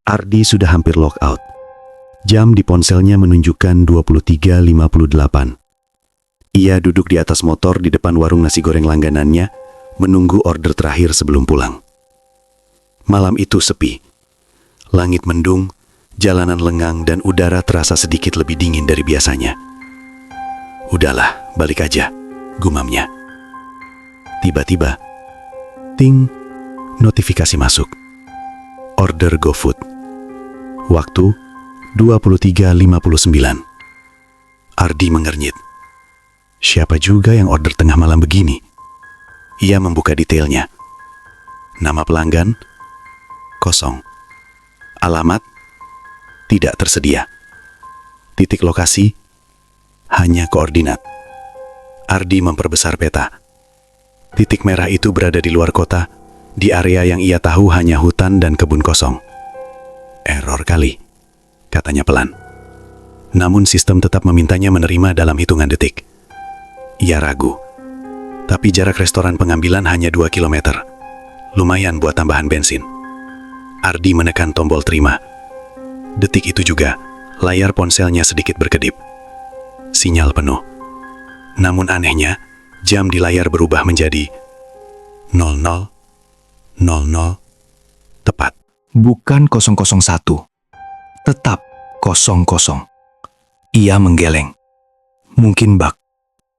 Ardi sudah hampir lockout. Jam di ponselnya menunjukkan 23.58. Ia duduk di atas motor di depan warung nasi goreng langganannya, menunggu order terakhir sebelum pulang. Malam itu sepi. Langit mendung, jalanan lengang, dan udara terasa sedikit lebih dingin dari biasanya. Udahlah, balik aja, gumamnya. Tiba-tiba, ting, notifikasi masuk. Order GoFood. Waktu 23.59. Ardi mengernyit. Siapa juga yang order tengah malam begini? Ia membuka detailnya. Nama pelanggan kosong. Alamat tidak tersedia. Titik lokasi hanya koordinat. Ardi memperbesar peta. Titik merah itu berada di luar kota, di area yang ia tahu hanya hutan dan kebun kosong. Error kali, katanya pelan. Namun sistem tetap memintanya menerima dalam hitungan detik. Ia ragu. Tapi jarak restoran pengambilan hanya 2 km. Lumayan buat tambahan bensin. Ardi menekan tombol terima. Detik itu juga, layar ponselnya sedikit berkedip. Sinyal penuh. Namun anehnya, jam di layar berubah menjadi 00:00 tepat. Bukan 001. Tetap 00. Ia menggeleng. Mungkin bug.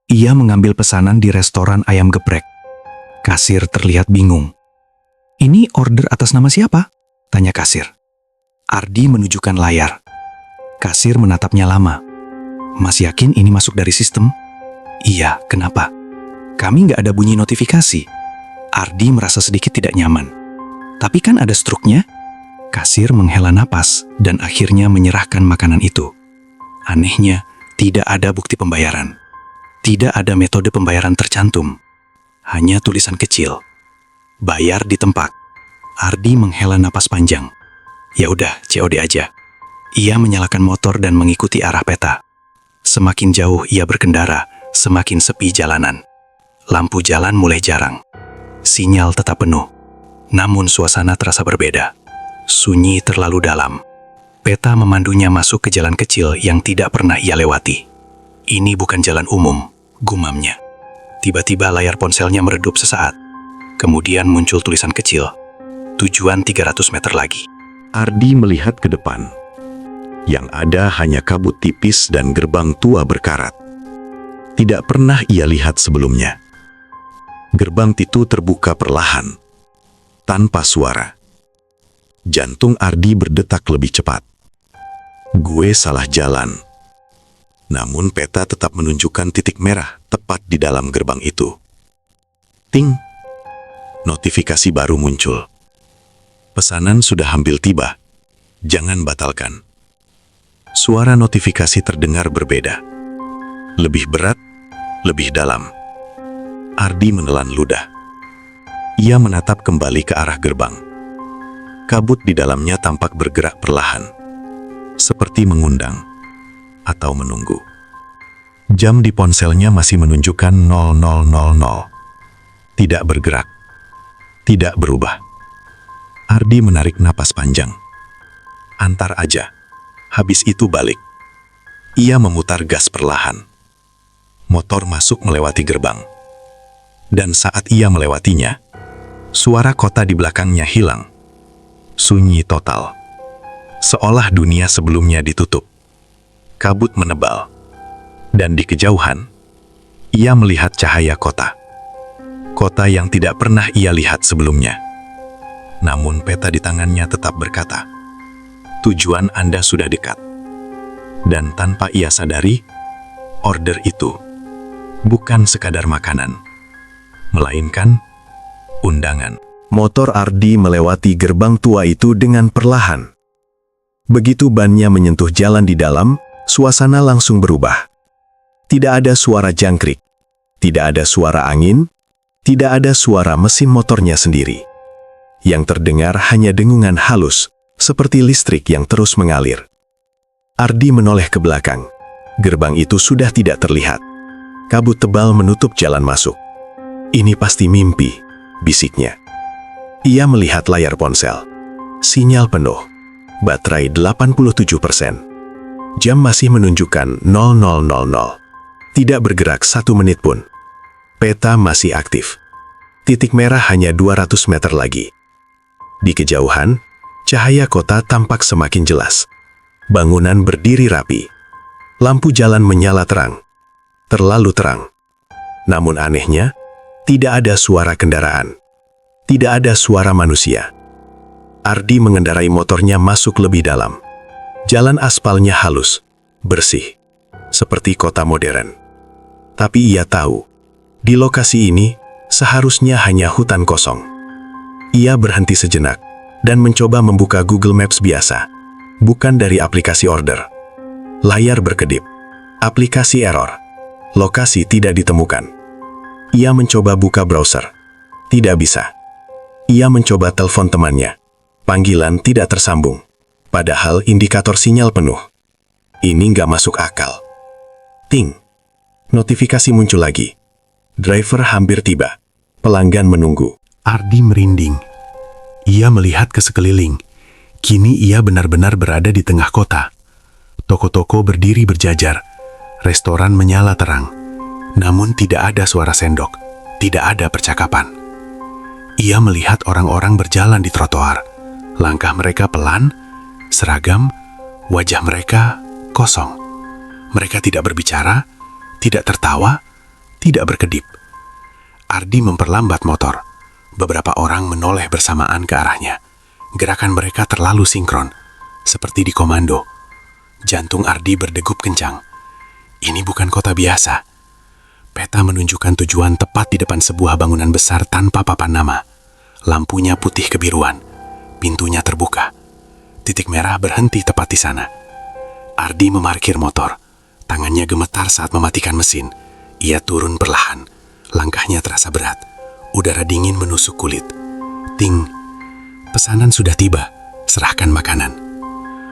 Ia mengambil pesanan di restoran ayam geprek. Kasir terlihat bingung. Ini order atas nama siapa? Tanya kasir. Ardi menunjukkan layar. Kasir menatapnya lama. Mas yakin ini masuk dari sistem? Iya, kenapa? Kami nggak ada bunyi notifikasi. Ardi merasa sedikit tidak nyaman. Tapi kan ada struknya? Kasir menghela napas dan akhirnya menyerahkan makanan itu. Anehnya, tidak ada bukti pembayaran. Tidak ada metode pembayaran tercantum. Hanya tulisan kecil. Bayar di tempat. Ardi menghela napas panjang. Ya udah, COD aja. Ia menyalakan motor dan mengikuti arah peta. Semakin jauh ia berkendara, semakin sepi jalanan. Lampu jalan mulai jarang. Sinyal tetap penuh. Namun suasana terasa berbeda. Sunyi terlalu dalam. Peta memandunya masuk ke jalan kecil yang tidak pernah ia lewati. Ini bukan jalan umum, gumamnya. Tiba-tiba layar ponselnya meredup sesaat. Kemudian muncul tulisan kecil. Tujuan 300 meter lagi. Ardi melihat ke depan. Yang ada hanya kabut tipis dan gerbang tua berkarat. Tidak pernah ia lihat sebelumnya. Gerbang itu terbuka perlahan, tanpa suara. Jantung Ardi berdetak lebih cepat. Gue salah jalan. Namun peta tetap menunjukkan titik merah tepat di dalam gerbang itu. Ting! Notifikasi baru muncul. Pesanan sudah hampir tiba. Jangan batalkan. Suara notifikasi terdengar berbeda. Lebih berat, lebih dalam. Ardi menelan ludah. Ia menatap kembali ke arah gerbang. Kabut di dalamnya tampak bergerak perlahan, seperti mengundang atau menunggu. Jam di ponselnya masih menunjukkan 00:00. Tidak bergerak, tidak berubah. Ardi menarik napas panjang. Antar aja, habis itu balik. Ia memutar gas perlahan. Motor masuk melewati gerbang. Dan saat ia melewatinya, suara kota di belakangnya hilang. Sunyi total. Seolah dunia sebelumnya ditutup. Kabut menebal. Dan di kejauhan, ia melihat cahaya kota. Kota yang tidak pernah ia lihat sebelumnya. Namun peta di tangannya tetap berkata, tujuan Anda sudah dekat. Dan tanpa ia sadari, order itu bukan sekadar makanan, melainkan undangan. Motor Ardi melewati gerbang tua itu dengan perlahan. Begitu bannya menyentuh jalan di dalam, suasana langsung berubah. Tidak ada suara jangkrik, tidak ada suara angin, tidak ada suara mesin motornya sendiri. Yang terdengar hanya dengungan halus, seperti listrik yang terus mengalir. Ardi menoleh ke belakang. Gerbang itu sudah tidak terlihat. Kabut tebal menutup jalan masuk. Ini pasti mimpi, bisiknya. Ia melihat layar ponsel. Sinyal penuh. baterai 87%. Jam masih menunjukkan 0000. Tidak bergerak 1 menit pun. Peta masih aktif. Titik merah hanya 200 meter lagi. Di kejauhan, cahaya kota tampak semakin jelas. Bangunan berdiri rapi. Lampu jalan menyala terang. Terlalu terang. Namun anehnya, tidak ada suara kendaraan. Tidak ada suara manusia. Ardi mengendarai motornya masuk lebih dalam. Jalan aspalnya halus, bersih, seperti kota modern. Tapi ia tahu, di lokasi ini seharusnya hanya hutan kosong. Ia berhenti sejenak dan mencoba membuka Google Maps biasa, bukan dari aplikasi order. Layar berkedip, aplikasi error, lokasi tidak ditemukan. Ia mencoba buka browser, tidak bisa. Ia mencoba telepon temannya, panggilan tidak tersambung. Padahal indikator sinyal penuh. Ini nggak masuk akal. Ting. Notifikasi muncul lagi. Driver hampir tiba. Pelanggan menunggu. Ardi merinding. Ia melihat ke sekeliling. Kini ia benar-benar berada di tengah kota. Toko-toko berdiri berjajar. Restoran menyala terang. Namun tidak ada suara sendok. Tidak ada percakapan. Ia melihat orang-orang berjalan di trotoar. Langkah mereka pelan, seragam, wajah mereka kosong. Mereka tidak berbicara, tidak tertawa, tidak berkedip. Ardi memperlambat motor. Beberapa orang menoleh bersamaan ke arahnya. Gerakan mereka terlalu sinkron, seperti di komando. Jantung Ardi berdegup kencang. Ini bukan kota biasa. Peta menunjukkan tujuan tepat di depan sebuah bangunan besar tanpa papan nama. Lampunya putih kebiruan. Pintunya terbuka. Titik merah berhenti tepat di sana. Ardi memarkir motor. Tangannya gemetar saat mematikan mesin. Ia turun perlahan. Langkahnya terasa berat. Udara dingin menusuk kulit. Ting. Pesanan sudah tiba. Serahkan makanan.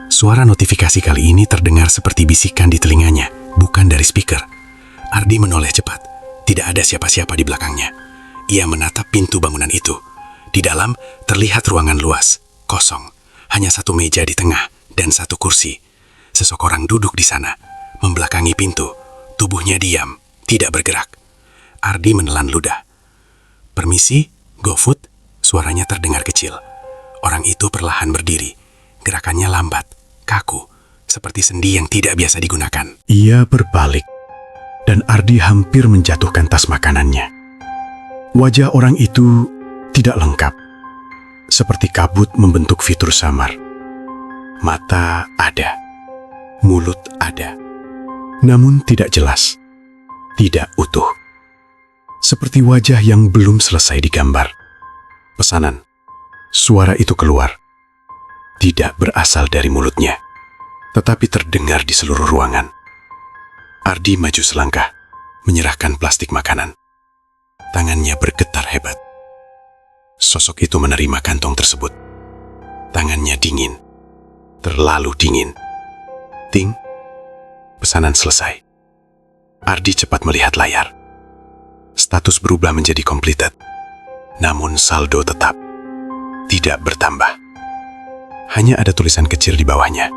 Suara notifikasi kali ini terdengar seperti bisikan di telinganya, bukan dari speaker. Ardi menoleh cepat. Tidak ada siapa-siapa di belakangnya. Ia menatap pintu bangunan itu. Di dalam terlihat ruangan luas, kosong. Hanya satu meja di tengah dan satu kursi. Seseorang duduk di sana, membelakangi pintu. Tubuhnya diam, tidak bergerak. Ardi menelan ludah. "Permisi, GoFood?" Suaranya terdengar kecil. Orang itu perlahan berdiri. Gerakannya lambat, kaku, seperti sendi yang tidak biasa digunakan. Ia berbalik, dan Ardi hampir menjatuhkan tas makanannya. Wajah orang itu tidak lengkap. Seperti kabut membentuk fitur samar. Mata ada, mulut ada, namun tidak jelas, tidak utuh. Seperti wajah yang belum selesai digambar. Pesanan. Suara itu keluar. Tidak berasal dari mulutnya, tetapi terdengar di seluruh ruangan. Ardi maju selangkah, menyerahkan plastik makanan. Tangannya bergetar hebat. Sosok itu menerima kantong tersebut. Tangannya dingin, terlalu dingin. Ting, pesanan selesai. Ardi cepat melihat layar. Status berubah menjadi completed. Namun saldo tetap tidak bertambah. Hanya ada tulisan kecil di bawahnya.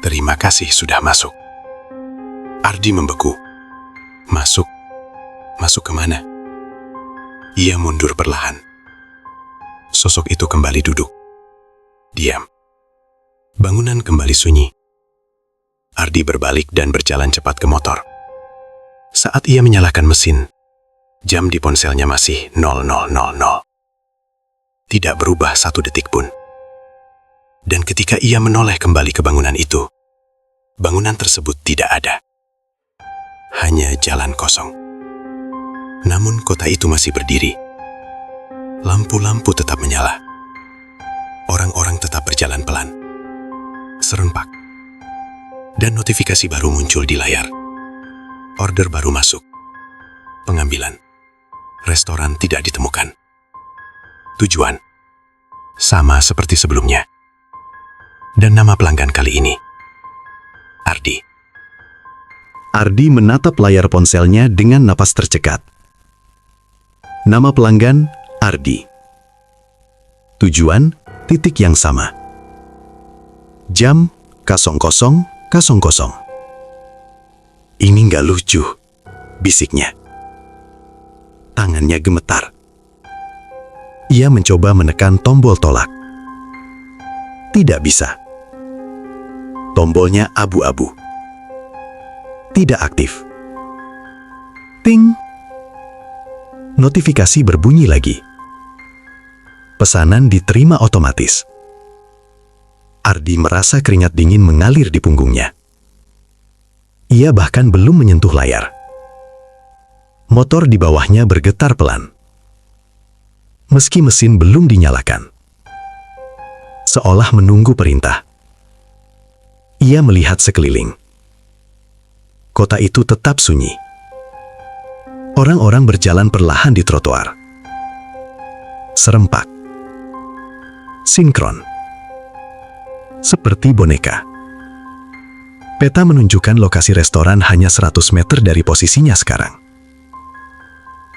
Terima kasih sudah masuk. Ardi membeku. Masuk? Masuk kemana? Ia mundur perlahan. Sosok itu kembali duduk. Diam. Bangunan kembali sunyi. Ardi berbalik dan berjalan cepat ke motor. Saat ia menyalakan mesin, jam di ponselnya masih 0000. Tidak berubah 1 detik pun. Dan ketika ia menoleh kembali ke bangunan itu, bangunan tersebut tidak ada. Hanya jalan kosong. Namun kota itu masih berdiri. Lampu-lampu tetap menyala. Orang-orang tetap berjalan pelan. Serempak. Dan notifikasi baru muncul di layar. Order baru masuk. Pengambilan. Restoran tidak ditemukan. Tujuan. Sama seperti sebelumnya. Dan nama pelanggan kali ini. Ardi. Ardi menatap layar ponselnya dengan napas tercekat. Nama pelanggan Ardi. Tujuan, titik yang sama. Jam 00.00. Ini nggak lucu, bisiknya. Tangannya gemetar. Ia mencoba menekan tombol tolak. Tidak bisa. Tombolnya abu-abu. Tidak aktif. Ting. Notifikasi berbunyi lagi. Pesanan diterima otomatis. Ardi merasa keringat dingin mengalir di punggungnya. Ia bahkan belum menyentuh layar. Motor di bawahnya bergetar pelan. Meski mesin belum dinyalakan. Seolah menunggu perintah. Ia melihat sekeliling. Kota itu tetap sunyi. Orang-orang berjalan perlahan di trotoar. Serempak. Sinkron. Seperti boneka. Peta menunjukkan lokasi restoran hanya 100 meter dari posisinya sekarang.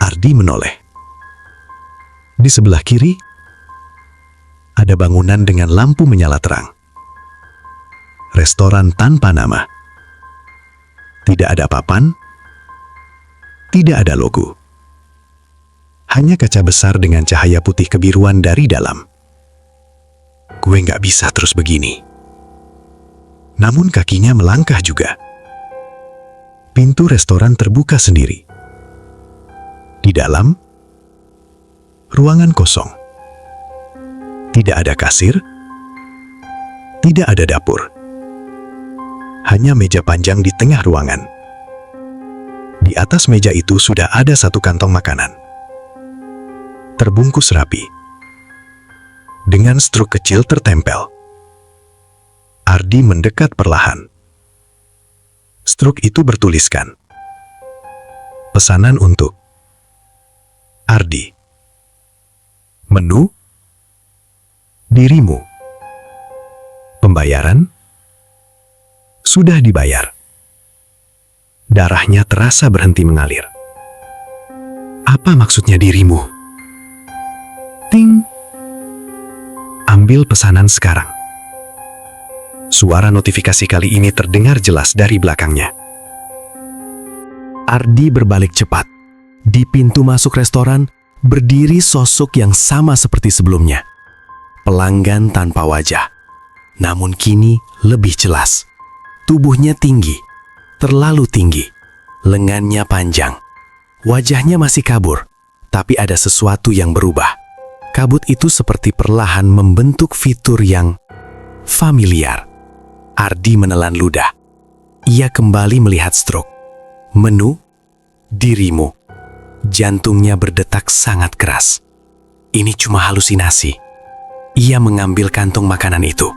Ardi menoleh. Di sebelah kiri, ada bangunan dengan lampu menyala terang. Restoran tanpa nama. Tidak ada papan, tidak ada logo. Hanya kaca besar dengan cahaya putih kebiruan dari dalam. Gue nggak bisa terus begini. Namun kakinya melangkah juga. Pintu restoran terbuka sendiri. Di dalam, ruangan kosong. Tidak ada kasir, tidak ada dapur. Hanya meja panjang di tengah ruangan. Di atas meja itu sudah ada satu kantong makanan. Terbungkus rapi. Dengan struk kecil tertempel. Ardi mendekat perlahan. Struk itu bertuliskan. Pesanan untuk Ardi. Menu. Dirimu. Pembayaran. Sudah dibayar. Darahnya terasa berhenti mengalir. Apa maksudnya dirimu? Ting. Ambil pesanan sekarang. Suara notifikasi kali ini terdengar jelas dari belakangnya. Ardi berbalik cepat. Di pintu masuk restoran, berdiri sosok yang sama seperti sebelumnya. Pelanggan tanpa wajah. Namun kini lebih jelas. Tubuhnya tinggi, terlalu tinggi. Lengannya panjang. Wajahnya masih kabur, tapi ada sesuatu yang berubah. Kabut itu seperti perlahan membentuk fitur yang familiar. Ardi menelan ludah. Ia kembali melihat struk. Menu, dirimu. Jantungnya berdetak sangat keras. Ini cuma halusinasi. Ia mengambil kantong makanan itu.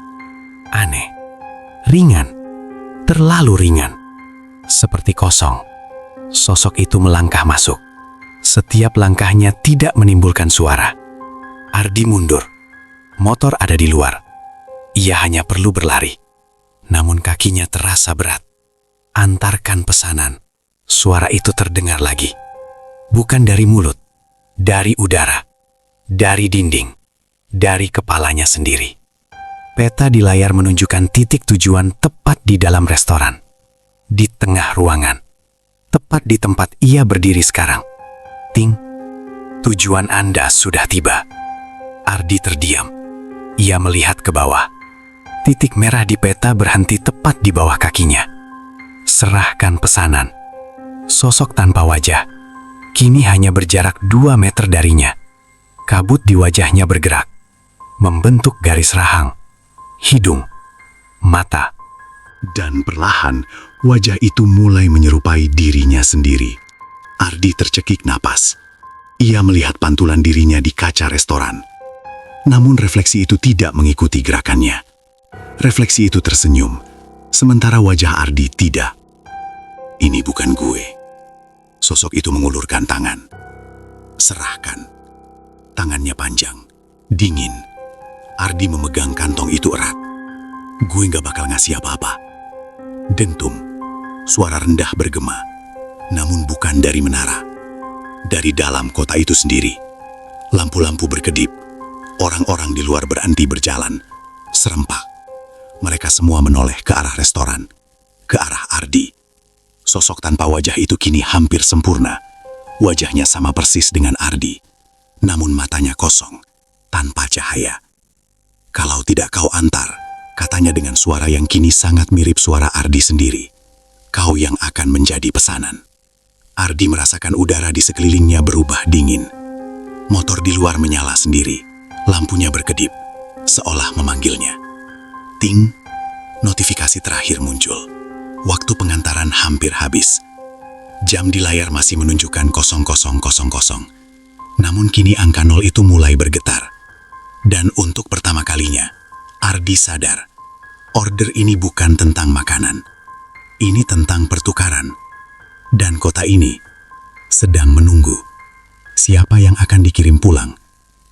Aneh. Ringan. Terlalu ringan. Seperti kosong. Sosok itu melangkah masuk. Setiap langkahnya tidak menimbulkan suara. Ardi mundur. Motor ada di luar. Ia hanya perlu berlari. Namun kakinya terasa berat. Antarkan pesanan. Suara itu terdengar lagi. Bukan dari mulut. Dari udara. Dari dinding. Dari kepalanya sendiri. Peta di layar menunjukkan titik tujuan tepat di dalam restoran. Di tengah ruangan. Tepat di tempat ia berdiri sekarang. Ting, tujuan Anda sudah tiba. Ardi terdiam. Ia melihat ke bawah. Titik merah di peta berhenti tepat di bawah kakinya. Serahkan pesanan. Sosok tanpa wajah. Kini hanya berjarak 2 meter darinya. Kabut di wajahnya bergerak. Membentuk garis rahang. Hidung, mata. Dan perlahan, wajah itu mulai menyerupai dirinya sendiri. Ardi tercekik napas. Ia melihat pantulan dirinya di kaca restoran. Namun refleksi itu tidak mengikuti gerakannya. Refleksi itu tersenyum, sementara wajah Ardi tidak. Ini bukan gue. Sosok itu mengulurkan tangan. Serahkan. Tangannya panjang, dingin. Ardi memegang kantong itu erat. Gue gak bakal ngasih apa-apa. Dentum. Suara rendah bergema. Namun bukan dari menara. Dari dalam kota itu sendiri. Lampu-lampu berkedip. Orang-orang di luar berhenti berjalan. Serempak. Mereka semua menoleh ke arah restoran, ke arah Ardi. Sosok tanpa wajah itu kini hampir sempurna. Wajahnya sama persis dengan Ardi, namun matanya kosong, tanpa cahaya. "Kalau tidak kau antar," katanya dengan suara yang kini sangat mirip suara Ardi sendiri, "kau yang akan menjadi pesanan." Ardi merasakan udara di sekelilingnya berubah dingin. Motor di luar menyala sendiri, lampunya berkedip, seolah memanggilnya. Ting, notifikasi terakhir muncul. Waktu pengantaran hampir habis. Jam di layar masih menunjukkan 0000. Namun kini angka 0 itu mulai bergetar. Dan untuk pertama kalinya, Ardi sadar, order ini bukan tentang makanan. Ini tentang pertukaran. Dan kota ini sedang menunggu siapa yang akan dikirim pulang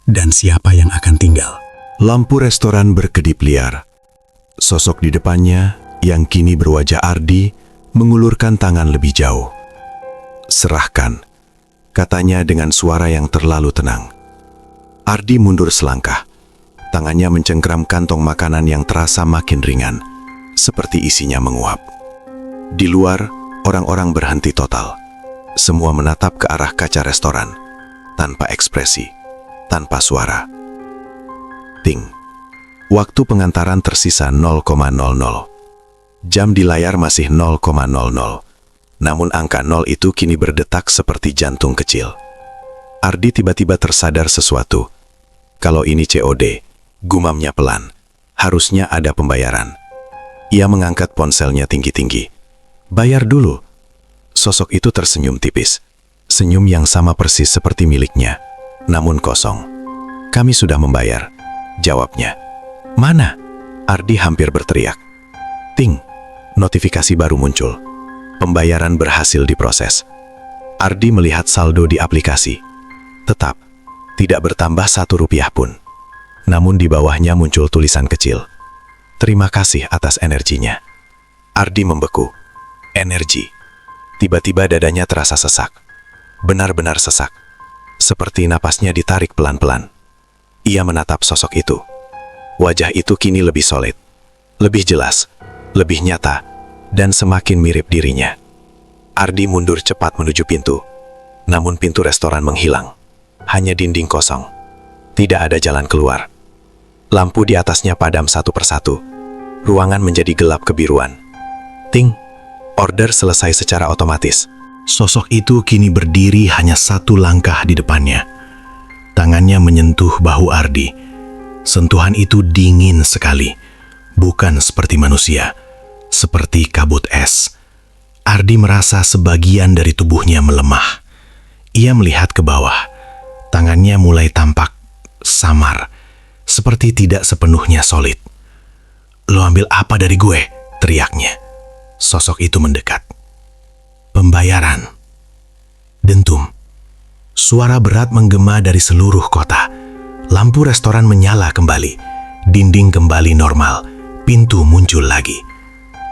dan siapa yang akan tinggal. Lampu restoran berkedip liar. Sosok di depannya yang kini berwajah Ardi mengulurkan tangan lebih jauh. "Serahkan," katanya dengan suara yang terlalu tenang. Ardi mundur selangkah. Tangannya mencengkram kantong makanan yang terasa makin ringan, seperti isinya menguap. Di luar, orang-orang berhenti total. Semua menatap ke arah kaca restoran, tanpa ekspresi, tanpa suara. Ting. Waktu pengantaran tersisa 0,00. Jam di layar masih 0,00. Namun angka 0 itu kini berdetak seperti jantung kecil. Ardi tiba-tiba tersadar sesuatu. Kalau ini COD, gumamnya pelan. Harusnya ada pembayaran. Ia mengangkat ponselnya tinggi-tinggi. "Bayar dulu." Sosok itu tersenyum tipis. Senyum yang sama persis seperti miliknya, namun kosong. "Kami sudah membayar," jawabnya. "Mana?" Ardi hampir berteriak. Ting. Notifikasi baru muncul. Pembayaran berhasil diproses. Ardi melihat saldo di aplikasi. Tetap, tidak bertambah 1 rupiah pun. Namun di bawahnya muncul tulisan kecil. "Terima kasih atas energinya." Ardi membeku. Energi. Tiba-tiba dadanya terasa sesak. Benar-benar sesak. Seperti napasnya ditarik pelan-pelan. Ia menatap sosok itu. Wajah itu kini lebih solid, lebih jelas, lebih nyata, dan semakin mirip dirinya. Ardi mundur cepat menuju pintu. Namun pintu restoran menghilang. Hanya dinding kosong. Tidak ada jalan keluar. Lampu di atasnya padam satu persatu. Ruangan menjadi gelap kebiruan. Ting. Order selesai secara otomatis. Sosok itu kini berdiri hanya 1 langkah di depannya. Tangannya menyentuh bahu Ardi. Sentuhan itu dingin sekali. Bukan seperti manusia. Seperti kabut es. Ardi merasa sebagian dari tubuhnya melemah. Ia melihat ke bawah. Tangannya mulai tampak samar. Seperti tidak sepenuhnya solid. "Lo ambil apa dari gue?" teriaknya. Sosok itu mendekat. "Pembayaran." Dentum. Suara berat menggema dari seluruh kota. Lampu restoran menyala kembali. Dinding kembali normal. Pintu muncul lagi.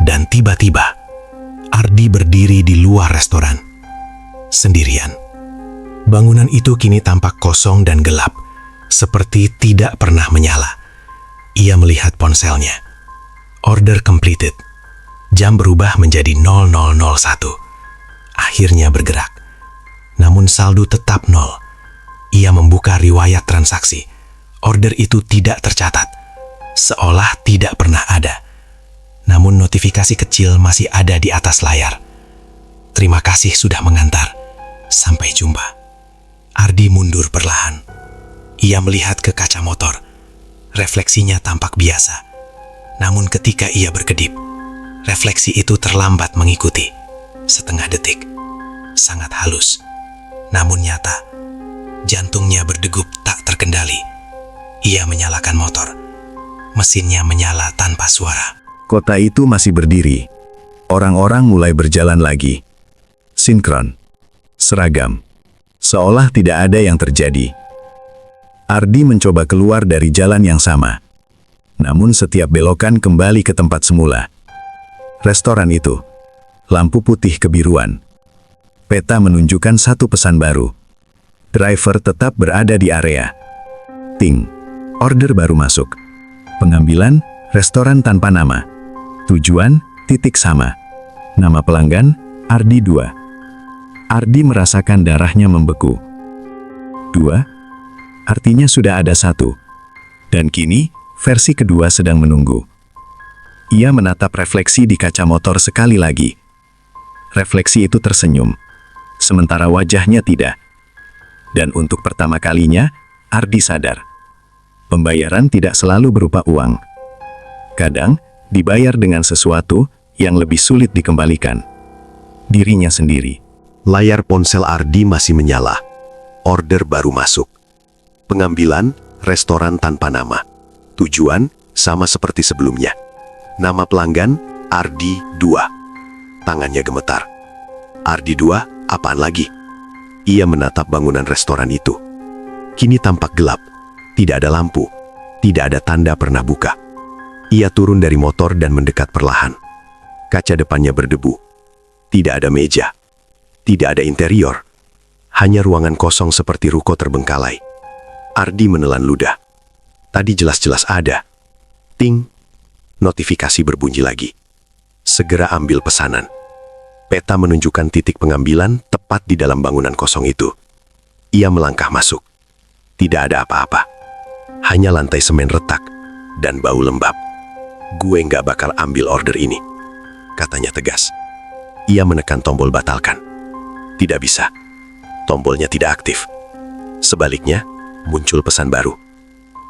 Dan tiba-tiba, Ardi berdiri di luar restoran. Sendirian. Bangunan itu kini tampak kosong dan gelap. Seperti tidak pernah menyala. Ia melihat ponselnya. Order completed. Jam berubah menjadi 0001. Akhirnya bergerak. Namun saldo tetap 0. Ia membuka riwayat transaksi. Order itu tidak tercatat. Seolah tidak pernah ada. Namun notifikasi kecil masih ada di atas layar. "Terima kasih sudah mengantar. Sampai jumpa." Ardi mundur perlahan. Ia melihat ke kaca motor. Refleksinya tampak biasa. Namun ketika ia berkedip, refleksi itu terlambat mengikuti. Setengah detik. Sangat halus. Namun nyata. Jantungnya berdegup tak terkendali. Ia menyalakan motor. Mesinnya menyala tanpa suara. Kota itu masih berdiri. Orang-orang mulai berjalan lagi. Sinkron. Seragam. Seolah tidak ada yang terjadi. Ardi mencoba keluar dari jalan yang sama. Namun setiap belokan kembali ke tempat semula. Restoran itu. Lampu putih kebiruan. Peta menunjukkan satu pesan baru. Driver tetap berada di area. Ting. Order baru masuk. Pengambilan Restoran tanpa nama. Tujuan, titik sama. Nama pelanggan, Ardi 2. Ardi merasakan darahnya membeku. 2, artinya sudah ada 1. Dan kini, versi kedua sedang menunggu. Ia menatap refleksi di kaca motor sekali lagi. Refleksi itu tersenyum, sementara wajahnya tidak. Dan untuk pertama kalinya, Ardi sadar. Pembayaran tidak selalu berupa uang. Kadang, dibayar dengan sesuatu yang lebih sulit dikembalikan. Dirinya sendiri. Layar ponsel Ardi masih menyala. Order baru masuk. Pengambilan, restoran tanpa nama. Tujuan, sama seperti sebelumnya. Nama pelanggan, Ardi 2. Tangannya gemetar. Ardi 2, apaan lagi? Ia menatap bangunan restoran itu. Kini tampak gelap. Tidak ada lampu. Tidak ada tanda pernah buka. Ia turun dari motor dan mendekat perlahan. Kaca depannya berdebu. Tidak ada meja. Tidak ada interior. Hanya ruangan kosong seperti ruko terbengkalai. Ardi menelan ludah. Tadi jelas-jelas ada. Ting. Notifikasi berbunyi lagi. Segera ambil pesanan. Peta menunjukkan titik pengambilan tepat di dalam bangunan kosong itu. Ia melangkah masuk. Tidak ada apa-apa. Hanya lantai semen retak dan bau lembab. Gue nggak bakal ambil order ini, katanya tegas. Ia menekan tombol batalkan. Tidak bisa. Tombolnya tidak aktif. Sebaliknya, muncul pesan baru.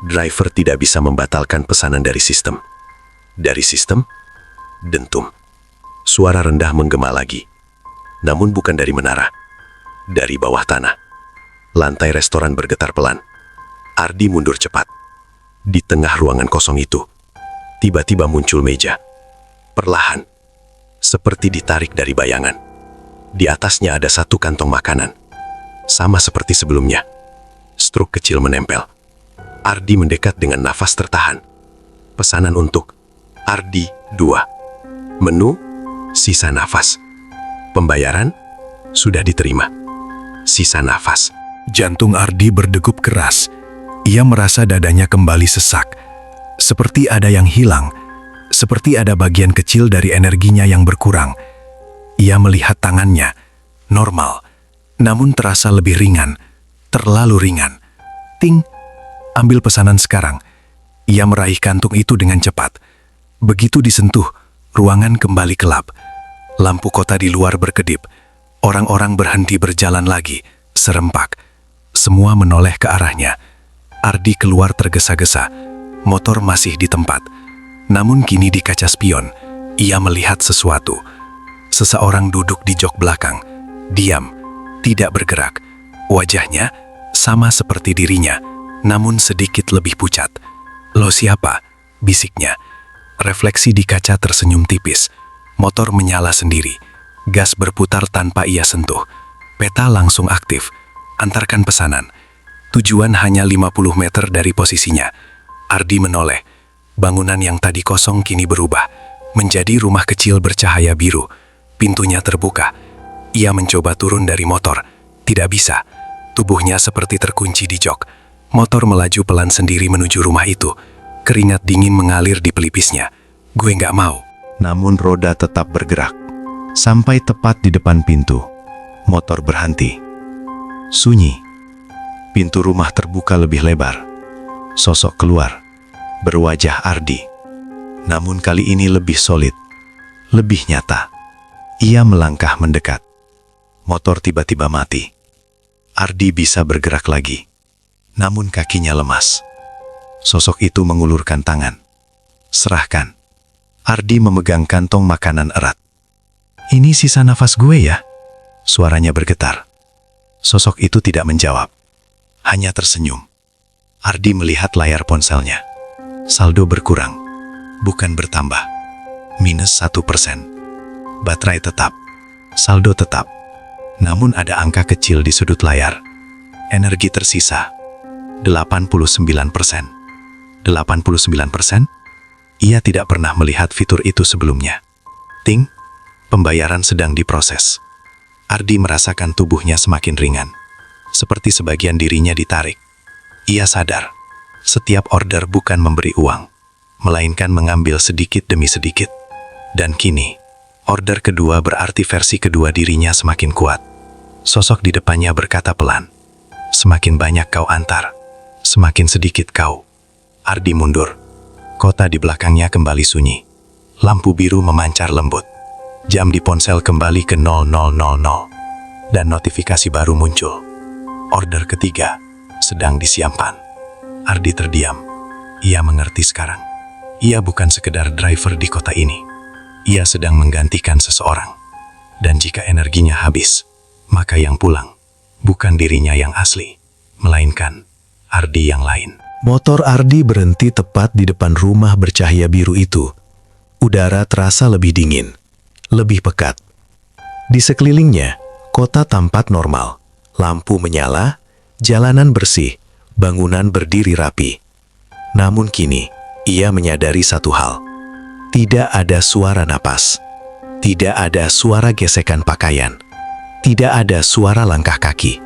Driver tidak bisa membatalkan pesanan dari sistem. Dari sistem, dentum. Suara rendah menggema lagi. Namun bukan dari menara. Dari bawah tanah. Lantai restoran bergetar pelan. Ardi mundur cepat. Di tengah ruangan kosong itu, tiba-tiba muncul meja. Perlahan. Seperti ditarik dari bayangan. Di atasnya ada satu kantong makanan. Sama seperti sebelumnya. Struk kecil menempel. Ardi mendekat dengan nafas tertahan. Pesanan untuk Ardi 2. Menu, sisa nafas. Pembayaran, sudah diterima. Sisa nafas. Jantung Ardi berdegup keras. Ia merasa dadanya kembali sesak. Seperti ada yang hilang. Seperti ada bagian kecil dari energinya yang berkurang. Ia melihat tangannya. Normal. Namun terasa lebih ringan. Terlalu ringan. Ting. Ambil pesanan sekarang. Ia meraih kantung itu dengan cepat. Begitu disentuh, ruangan kembali gelap. Lampu kota di luar berkedip. Orang-orang berhenti berjalan lagi. Serempak. Semua menoleh ke arahnya. Ardi keluar tergesa-gesa. Motor masih di tempat. Namun kini di kaca spion, ia melihat sesuatu. Seseorang duduk di jok belakang. Diam. Tidak bergerak. Wajahnya sama seperti dirinya, namun sedikit lebih pucat. "Lo siapa?" bisiknya. Refleksi di kaca tersenyum tipis. Motor menyala sendiri. Gas berputar tanpa ia sentuh. Peta langsung aktif. Antarkan pesanan. Tujuan hanya 50 meter dari posisinya. Ardi menoleh. Bangunan yang tadi kosong kini berubah. Menjadi rumah kecil bercahaya biru. Pintunya terbuka. Ia mencoba turun dari motor. Tidak bisa. Tubuhnya seperti terkunci di jok. Motor melaju pelan sendiri menuju rumah itu. Keringat dingin mengalir di pelipisnya. Gue nggak mau. Namun roda tetap bergerak. Sampai tepat di depan pintu. Motor berhenti. Sunyi. Pintu rumah terbuka lebih lebar. Sosok keluar. Berwajah Ardi. Namun kali ini lebih solid. Lebih nyata. Ia melangkah mendekat. Motor tiba-tiba mati. Ardi bisa bergerak lagi. Namun kakinya lemas. Sosok itu mengulurkan tangan. Serahkan. Ardi memegang kantong makanan erat. "Ini sisa nafas gue ya?" Suaranya bergetar. Sosok itu tidak menjawab. Hanya tersenyum. Ardi melihat layar ponselnya. Saldo berkurang. Bukan bertambah. -1%. Baterai tetap. Saldo tetap. Namun ada angka kecil di sudut layar. Energi tersisa. 89%. 89%? Ia tidak pernah melihat fitur itu sebelumnya. Ting, pembayaran sedang diproses. Ardi merasakan tubuhnya semakin ringan. Seperti sebagian dirinya ditarik. Ia sadar, setiap order bukan memberi uang, melainkan mengambil sedikit demi sedikit. Dan kini, order kedua berarti versi kedua dirinya semakin kuat. Sosok di depannya berkata pelan, "Semakin banyak kau antar, semakin sedikit kau." Ardi mundur. Kota di belakangnya kembali sunyi. Lampu biru memancar lembut. Jam di ponsel kembali ke 0000. Dan notifikasi baru muncul. Order ketiga sedang disiapkan. Ardi terdiam. Ia mengerti sekarang. Ia bukan sekedar driver di kota ini. Ia sedang menggantikan seseorang. Dan jika energinya habis, maka yang pulang bukan dirinya yang asli, melainkan Ardi yang lain. Motor Ardi berhenti tepat di depan rumah bercahaya biru itu. Udara terasa lebih dingin, lebih pekat. Di sekelilingnya, kota tampak normal. Lampu menyala, jalanan bersih, bangunan berdiri rapi. Namun kini, ia menyadari satu hal. Tidak ada suara napas. Tidak ada suara gesekan pakaian. Tidak ada suara langkah kaki.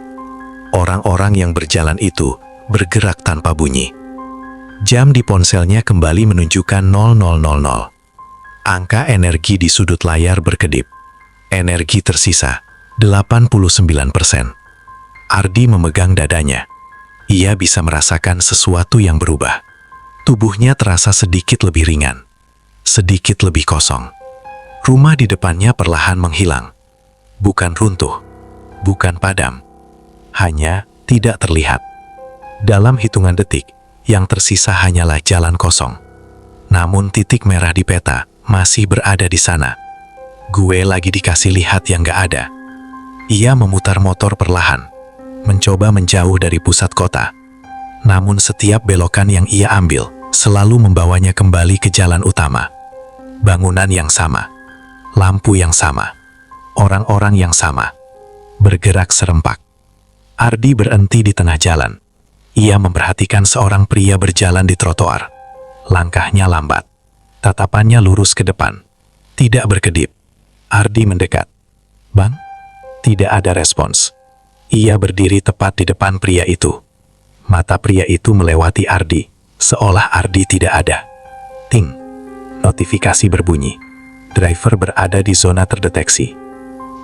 Orang-orang yang berjalan itu bergerak tanpa bunyi. Jam di ponselnya kembali menunjukkan 0000. Angka energi di sudut layar berkedip. Energi tersisa 89%. Ardi memegang dadanya. Ia bisa merasakan sesuatu yang berubah. Tubuhnya terasa sedikit lebih ringan, sedikit lebih kosong. Rumah di depannya perlahan menghilang. Bukan runtuh, bukan padam, hanya tidak terlihat. Dalam hitungan detik, yang tersisa hanyalah jalan kosong. Namun titik merah di peta masih berada di sana. Gue lagi dikasih lihat yang gak ada. Ia memutar motor perlahan, mencoba menjauh dari pusat kota. Namun setiap belokan yang ia ambil selalu membawanya kembali ke jalan utama. Bangunan yang sama, lampu yang sama, orang-orang yang sama, bergerak serempak. Ardi berhenti di tengah jalan. Ia memperhatikan seorang pria berjalan di trotoar. Langkahnya lambat, tatapannya lurus ke depan, tidak berkedip. Ardi mendekat. "Bang?" Tidak ada respons. Ia berdiri tepat di depan pria itu. Mata pria itu melewati Ardi, seolah Ardi tidak ada. Ting. Notifikasi berbunyi. Driver berada di zona terdeteksi.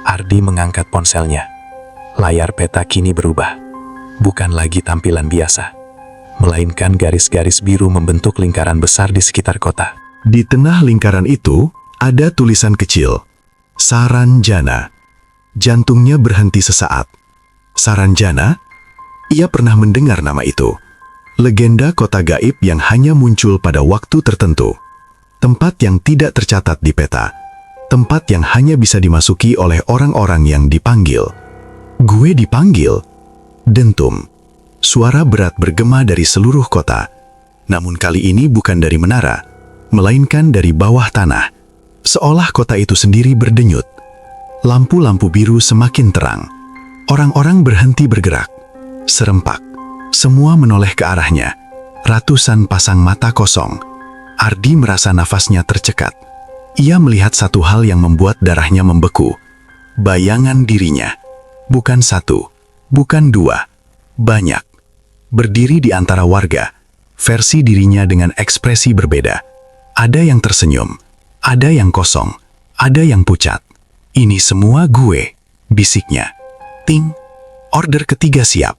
Ardi mengangkat ponselnya. Layar peta kini berubah. Bukan lagi tampilan biasa, melainkan garis-garis biru membentuk lingkaran besar di sekitar kota. Di tengah lingkaran itu, ada tulisan kecil, Saranjana. Jantungnya berhenti sesaat. Saranjana? Ia pernah mendengar nama itu. Legenda kota gaib yang hanya muncul pada waktu tertentu. Tempat yang tidak tercatat di peta. Tempat yang hanya bisa dimasuki oleh orang-orang yang dipanggil. Gue dipanggil? Dentum. Suara berat bergema dari seluruh kota. Namun kali ini bukan dari menara, melainkan dari bawah tanah. Seolah kota itu sendiri berdenyut. Lampu-lampu biru semakin terang. Orang-orang berhenti bergerak. Serempak. Semua menoleh ke arahnya. Ratusan pasang mata kosong. Ardi merasa nafasnya tercekat. Ia melihat satu hal yang membuat darahnya membeku. Bayangan dirinya. Bukan satu, bukan dua, banyak. Berdiri di antara warga. Versi dirinya dengan ekspresi berbeda. Ada yang tersenyum, ada yang kosong, ada yang pucat. "Ini semua gue," bisiknya. Ting, order ketiga siap.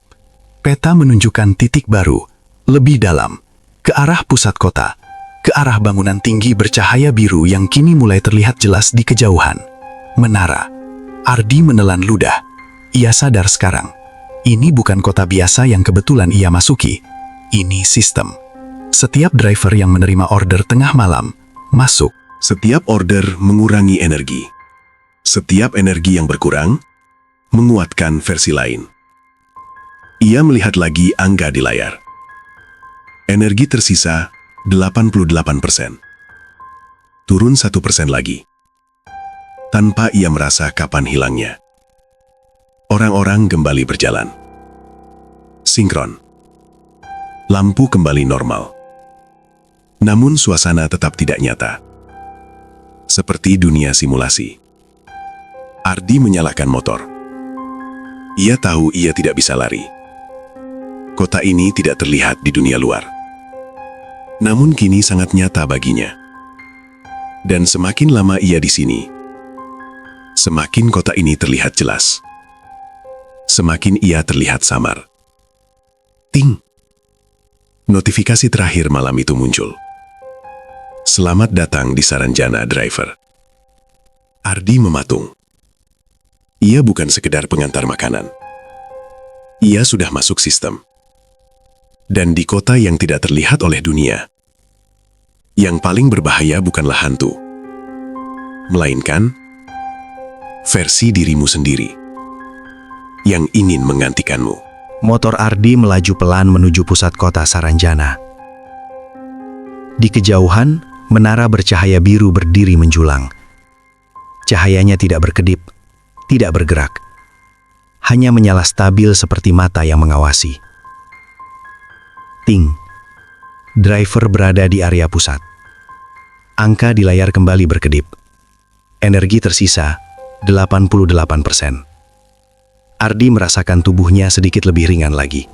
Peta menunjukkan titik baru, lebih dalam, ke arah pusat kota, ke arah bangunan tinggi bercahaya biru yang kini mulai terlihat jelas di kejauhan. Menara. Ardi menelan ludah. Ia sadar sekarang, ini bukan kota biasa yang kebetulan ia masuki. Ini sistem. Setiap driver yang menerima order tengah malam, masuk. Setiap order mengurangi energi. Setiap energi yang berkurang, menguatkan versi lain. Ia melihat lagi angka di layar. Energi tersisa 88%. Turun 1% lagi. Tanpa ia merasa kapan hilangnya. Orang-orang kembali berjalan. Sinkron. Lampu kembali normal. Namun suasana tetap tidak nyata. Seperti dunia simulasi. Ardi menyalakan motor. Ia tahu ia tidak bisa lari. Kota ini tidak terlihat di dunia luar. namun kini sangat nyata baginya. Dan semakin lama ia di sini, semakin kota ini terlihat jelas. Semakin ia terlihat samar. Ting! Notifikasi terakhir malam itu muncul. Selamat datang di Saranjana, driver. Ardi mematung. Ia bukan sekedar pengantar makanan. Ia sudah masuk sistem. Dan di kota yang tidak terlihat oleh dunia, yang paling berbahaya bukanlah hantu, melainkan versi dirimu sendiri yang ingin menggantikanmu. Motor Ardi melaju pelan menuju pusat kota Saranjana. Di kejauhan, menara bercahaya biru berdiri menjulang. Cahayanya tidak berkedip, tidak bergerak, hanya menyala stabil seperti mata yang mengawasi. Ting. Driver berada di area pusat. Angka di layar kembali berkedip. Energi tersisa 88%. Ardi merasakan tubuhnya sedikit lebih ringan lagi.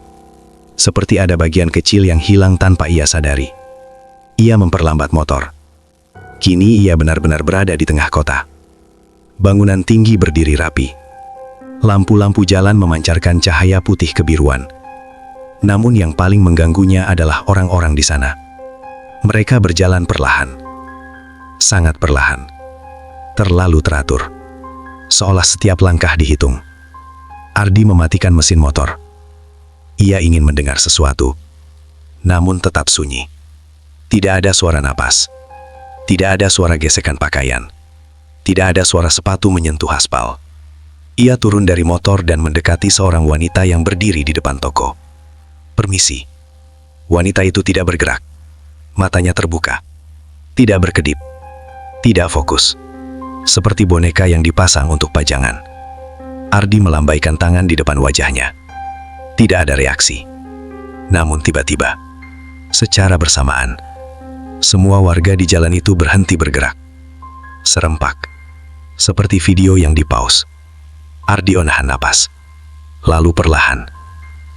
Seperti ada bagian kecil yang hilang tanpa ia sadari. Ia memperlambat motor. Kini ia benar-benar berada di tengah kota. Bangunan tinggi berdiri rapi. Lampu-lampu jalan memancarkan cahaya putih kebiruan. Namun yang paling mengganggunya adalah orang-orang di sana. Mereka berjalan perlahan. Sangat perlahan. Terlalu teratur. Seolah setiap langkah dihitung. Ardi mematikan mesin motor. Ia ingin mendengar sesuatu. Namun tetap sunyi. Tidak ada suara napas. Tidak ada suara gesekan pakaian. Tidak ada suara sepatu menyentuh aspal. Ia turun dari motor dan mendekati seorang wanita yang berdiri di depan toko. Permisi. Wanita itu tidak bergerak. Matanya terbuka. Tidak berkedip. Tidak fokus. Seperti boneka yang dipasang untuk pajangan. Ardi melambaikan tangan di depan wajahnya. Tidak ada reaksi. Namun tiba-tiba, secara bersamaan, semua warga di jalan itu berhenti bergerak. Serempak. Seperti video yang di-pause. Ardi menahan napas. Lalu perlahan,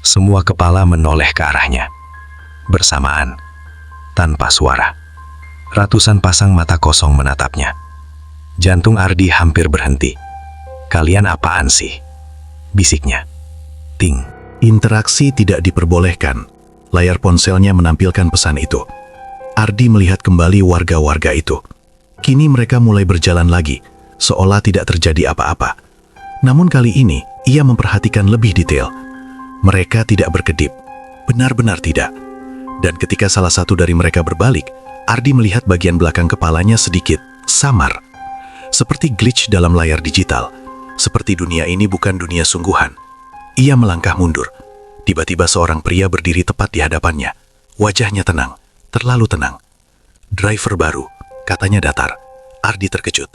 semua kepala menoleh ke arahnya. Bersamaan, tanpa suara, ratusan pasang mata kosong menatapnya. Jantung Ardi hampir berhenti. "Kalian apaan sih?" bisiknya. Ting. Interaksi tidak diperbolehkan. Layar ponselnya menampilkan pesan itu. Ardi melihat kembali warga-warga itu. Kini mereka mulai berjalan lagi, seolah tidak terjadi apa-apa. Namun kali ini, ia memperhatikan lebih detail. Mereka tidak berkedip, benar-benar tidak. Dan ketika salah satu dari mereka berbalik, Ardi melihat bagian belakang kepalanya sedikit samar. Seperti glitch dalam layar digital. Seperti dunia ini bukan dunia sungguhan. Ia melangkah mundur. Tiba-tiba seorang pria berdiri tepat di hadapannya. Wajahnya tenang, terlalu tenang. "Driver baru," katanya datar. Ardi terkejut.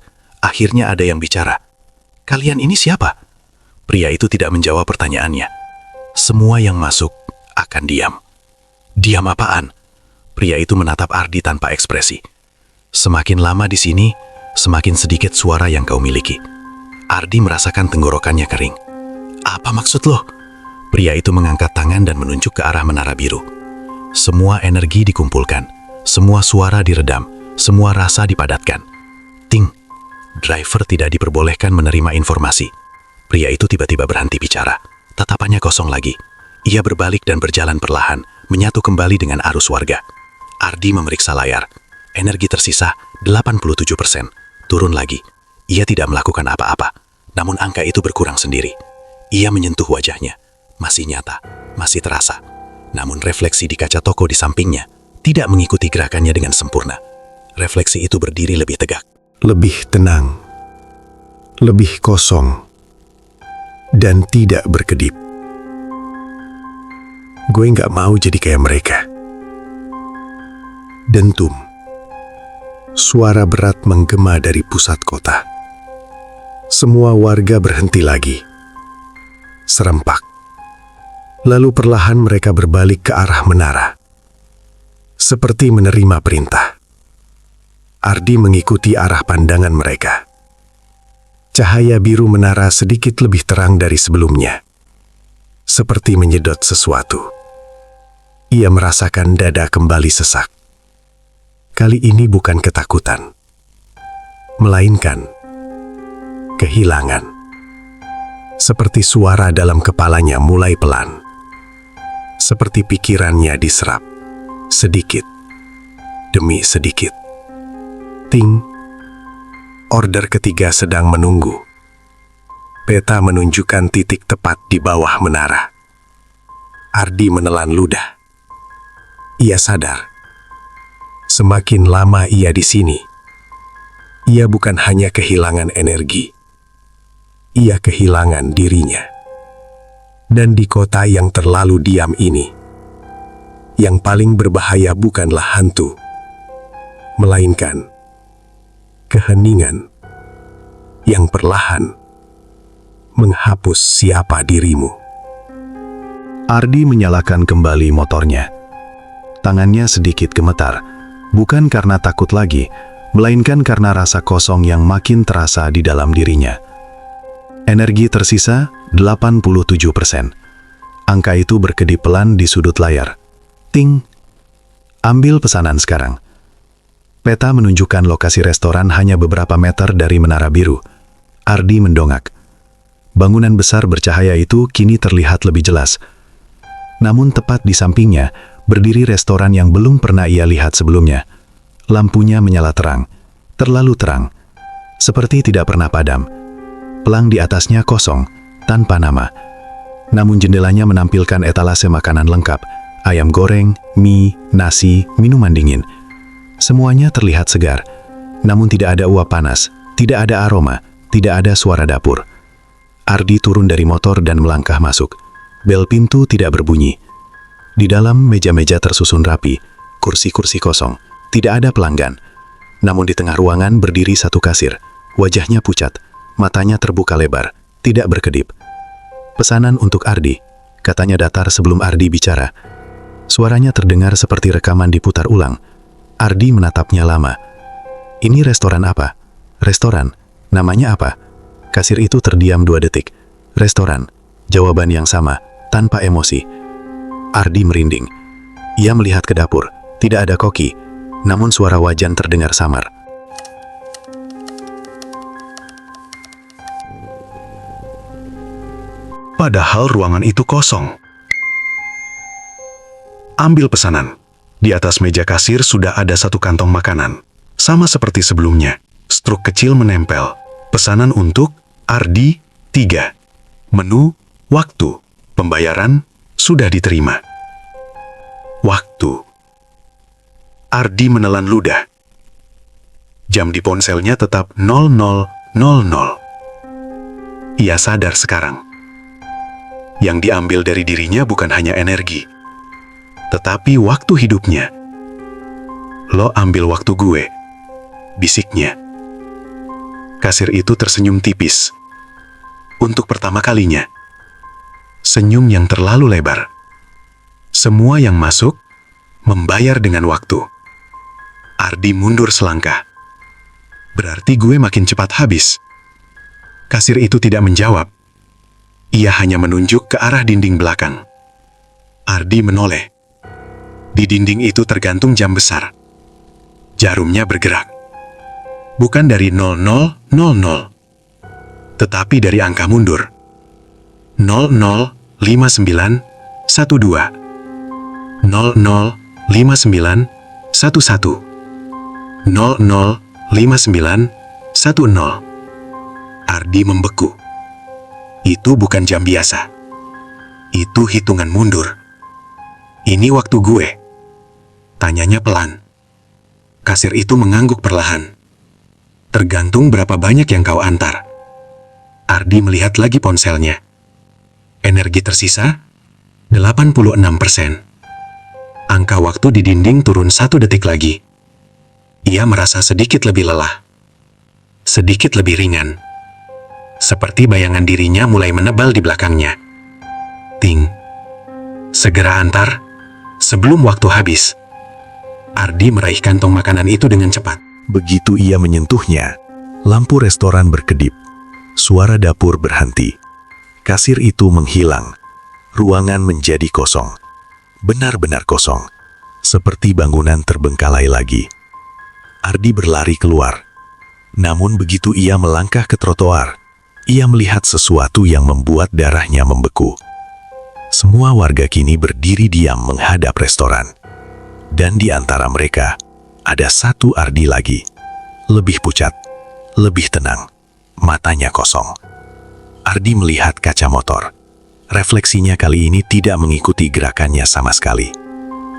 Akhirnya ada yang bicara. "Kalian ini siapa?" Pria itu tidak menjawab pertanyaannya. Semua yang masuk akan diam. "Diam apaan?" Pria itu menatap Ardi tanpa ekspresi. "Semakin lama di sini, semakin sedikit suara yang kau miliki." Ardi merasakan tenggorokannya kering. "Apa maksud lo?" Pria itu mengangkat tangan dan menunjuk ke arah menara biru. Semua energi dikumpulkan, semua suara diredam, semua rasa dipadatkan. Ting. Driver tidak diperbolehkan menerima informasi. Pria itu tiba-tiba berhenti bicara. Tatapannya kosong lagi. Ia berbalik dan berjalan perlahan, menyatu kembali dengan arus warga. Ardi memeriksa layar. Energi tersisa 87%. Turun lagi. Ia tidak melakukan apa-apa. Namun angka itu berkurang sendiri. Ia menyentuh wajahnya. Masih nyata, masih terasa. Namun refleksi di kaca toko di sampingnya tidak mengikuti gerakannya dengan sempurna. Refleksi itu berdiri lebih tegak. Lebih tenang, lebih kosong, dan tidak berkedip. Gue nggak mau jadi kayak mereka. Dentum. Suara berat menggema dari pusat kota. Semua warga berhenti lagi. Serempak. Lalu perlahan mereka berbalik ke arah menara. Seperti menerima perintah. Ardi mengikuti arah pandangan mereka. Cahaya biru menara sedikit lebih terang dari sebelumnya. Seperti menyedot sesuatu. Ia merasakan dada kembali sesak. Kali ini bukan ketakutan, melainkan kehilangan. Seperti suara dalam kepalanya mulai pelan. Seperti pikirannya diserap, sedikit demi sedikit. Ting, order ketiga sedang menunggu. Peta menunjukkan titik tepat di bawah menara. Ardi menelan ludah. Ia sadar, semakin lama ia di sini, ia bukan hanya kehilangan energi, ia kehilangan dirinya. Dan di kota yang terlalu diam ini, yang paling berbahaya bukanlah hantu, melainkan keheningan yang perlahan menghapus siapa dirimu. Ardi menyalakan kembali motornya. Tangannya sedikit gemetar, bukan karena takut lagi, melainkan karena rasa kosong yang makin terasa di dalam dirinya. Energi tersisa 87%. Angka itu berkedip pelan di sudut layar. Ting! Ambil pesanan sekarang. Peta menunjukkan lokasi restoran hanya beberapa meter dari menara biru. Ardi mendongak. Bangunan besar bercahaya itu kini terlihat lebih jelas. Namun tepat di sampingnya, berdiri restoran yang belum pernah ia lihat sebelumnya. Lampunya menyala terang, terlalu terang, seperti tidak pernah padam. Pelang di atasnya kosong, tanpa nama. Namun jendelanya menampilkan etalase makanan lengkap, ayam goreng, mie, nasi, minuman dingin. Semuanya terlihat segar, namun tidak ada uap panas, tidak ada aroma, tidak ada suara dapur. Ardi turun dari motor dan melangkah masuk. Bel pintu tidak berbunyi. Di dalam meja-meja tersusun rapi, kursi-kursi kosong, tidak ada pelanggan. Namun di tengah ruangan berdiri satu kasir, wajahnya pucat, matanya terbuka lebar, tidak berkedip. Pesanan untuk Ardi, katanya datar sebelum Ardi bicara. Suaranya terdengar seperti rekaman diputar ulang. Ardi menatapnya lama. Ini restoran apa? Restoran? Namanya apa? Kasir itu terdiam 2 detik. Restoran. Jawaban yang sama, tanpa emosi. Ardi merinding. Ia melihat ke dapur. Tidak ada koki, namun suara wajan terdengar samar. Padahal ruangan itu kosong. Ambil pesanan. Di atas meja kasir sudah ada satu kantong makanan. Sama seperti sebelumnya. Struk kecil menempel. Pesanan untuk Ardi 3. Menu, waktu, pembayaran, sudah diterima. Waktu. Ardi menelan ludah. Jam di ponselnya tetap 00:00. Ia sadar sekarang. Yang diambil dari dirinya bukan hanya energi, tetapi waktu hidupnya. Lo ambil waktu gue, bisiknya. Kasir itu tersenyum tipis. Untuk pertama kalinya. Senyum yang terlalu lebar. Semua yang masuk, membayar dengan waktu. Ardi mundur selangkah. Berarti gue makin cepat habis. Kasir itu tidak menjawab. Ia hanya menunjuk ke arah dinding belakang. Ardi menoleh. Di dinding itu tergantung jam besar. Jarumnya bergerak. Bukan dari 00:00, tetapi dari angka mundur. 00:59:12, 00:59:11, 00:59:10. Ardi membeku. Itu bukan jam biasa. Itu hitungan mundur. Ini waktu gue. Tanyanya pelan. Kasir itu mengangguk perlahan. Tergantung berapa banyak yang kau antar. Ardi melihat lagi ponselnya. Energi tersisa 86%. Angka waktu di dinding turun 1 detik lagi. Ia merasa sedikit lebih lelah. Sedikit lebih ringan. Seperti bayangan dirinya mulai menebal di belakangnya. Ting. Segera antar, sebelum waktu habis. Ardi meraih kantong makanan itu dengan cepat. Begitu ia menyentuhnya, lampu restoran berkedip. Suara dapur berhenti. Kasir itu menghilang. Ruangan menjadi kosong. Benar-benar kosong. Seperti bangunan terbengkalai lagi. Ardi berlari keluar. Namun begitu ia melangkah ke trotoar, ia melihat sesuatu yang membuat darahnya membeku. Semua warga kini berdiri diam menghadap restoran. Dan di antara mereka, ada satu Ardi lagi. Lebih pucat, lebih tenang, matanya kosong. Ardi melihat kaca motor. Refleksinya kali ini tidak mengikuti gerakannya sama sekali.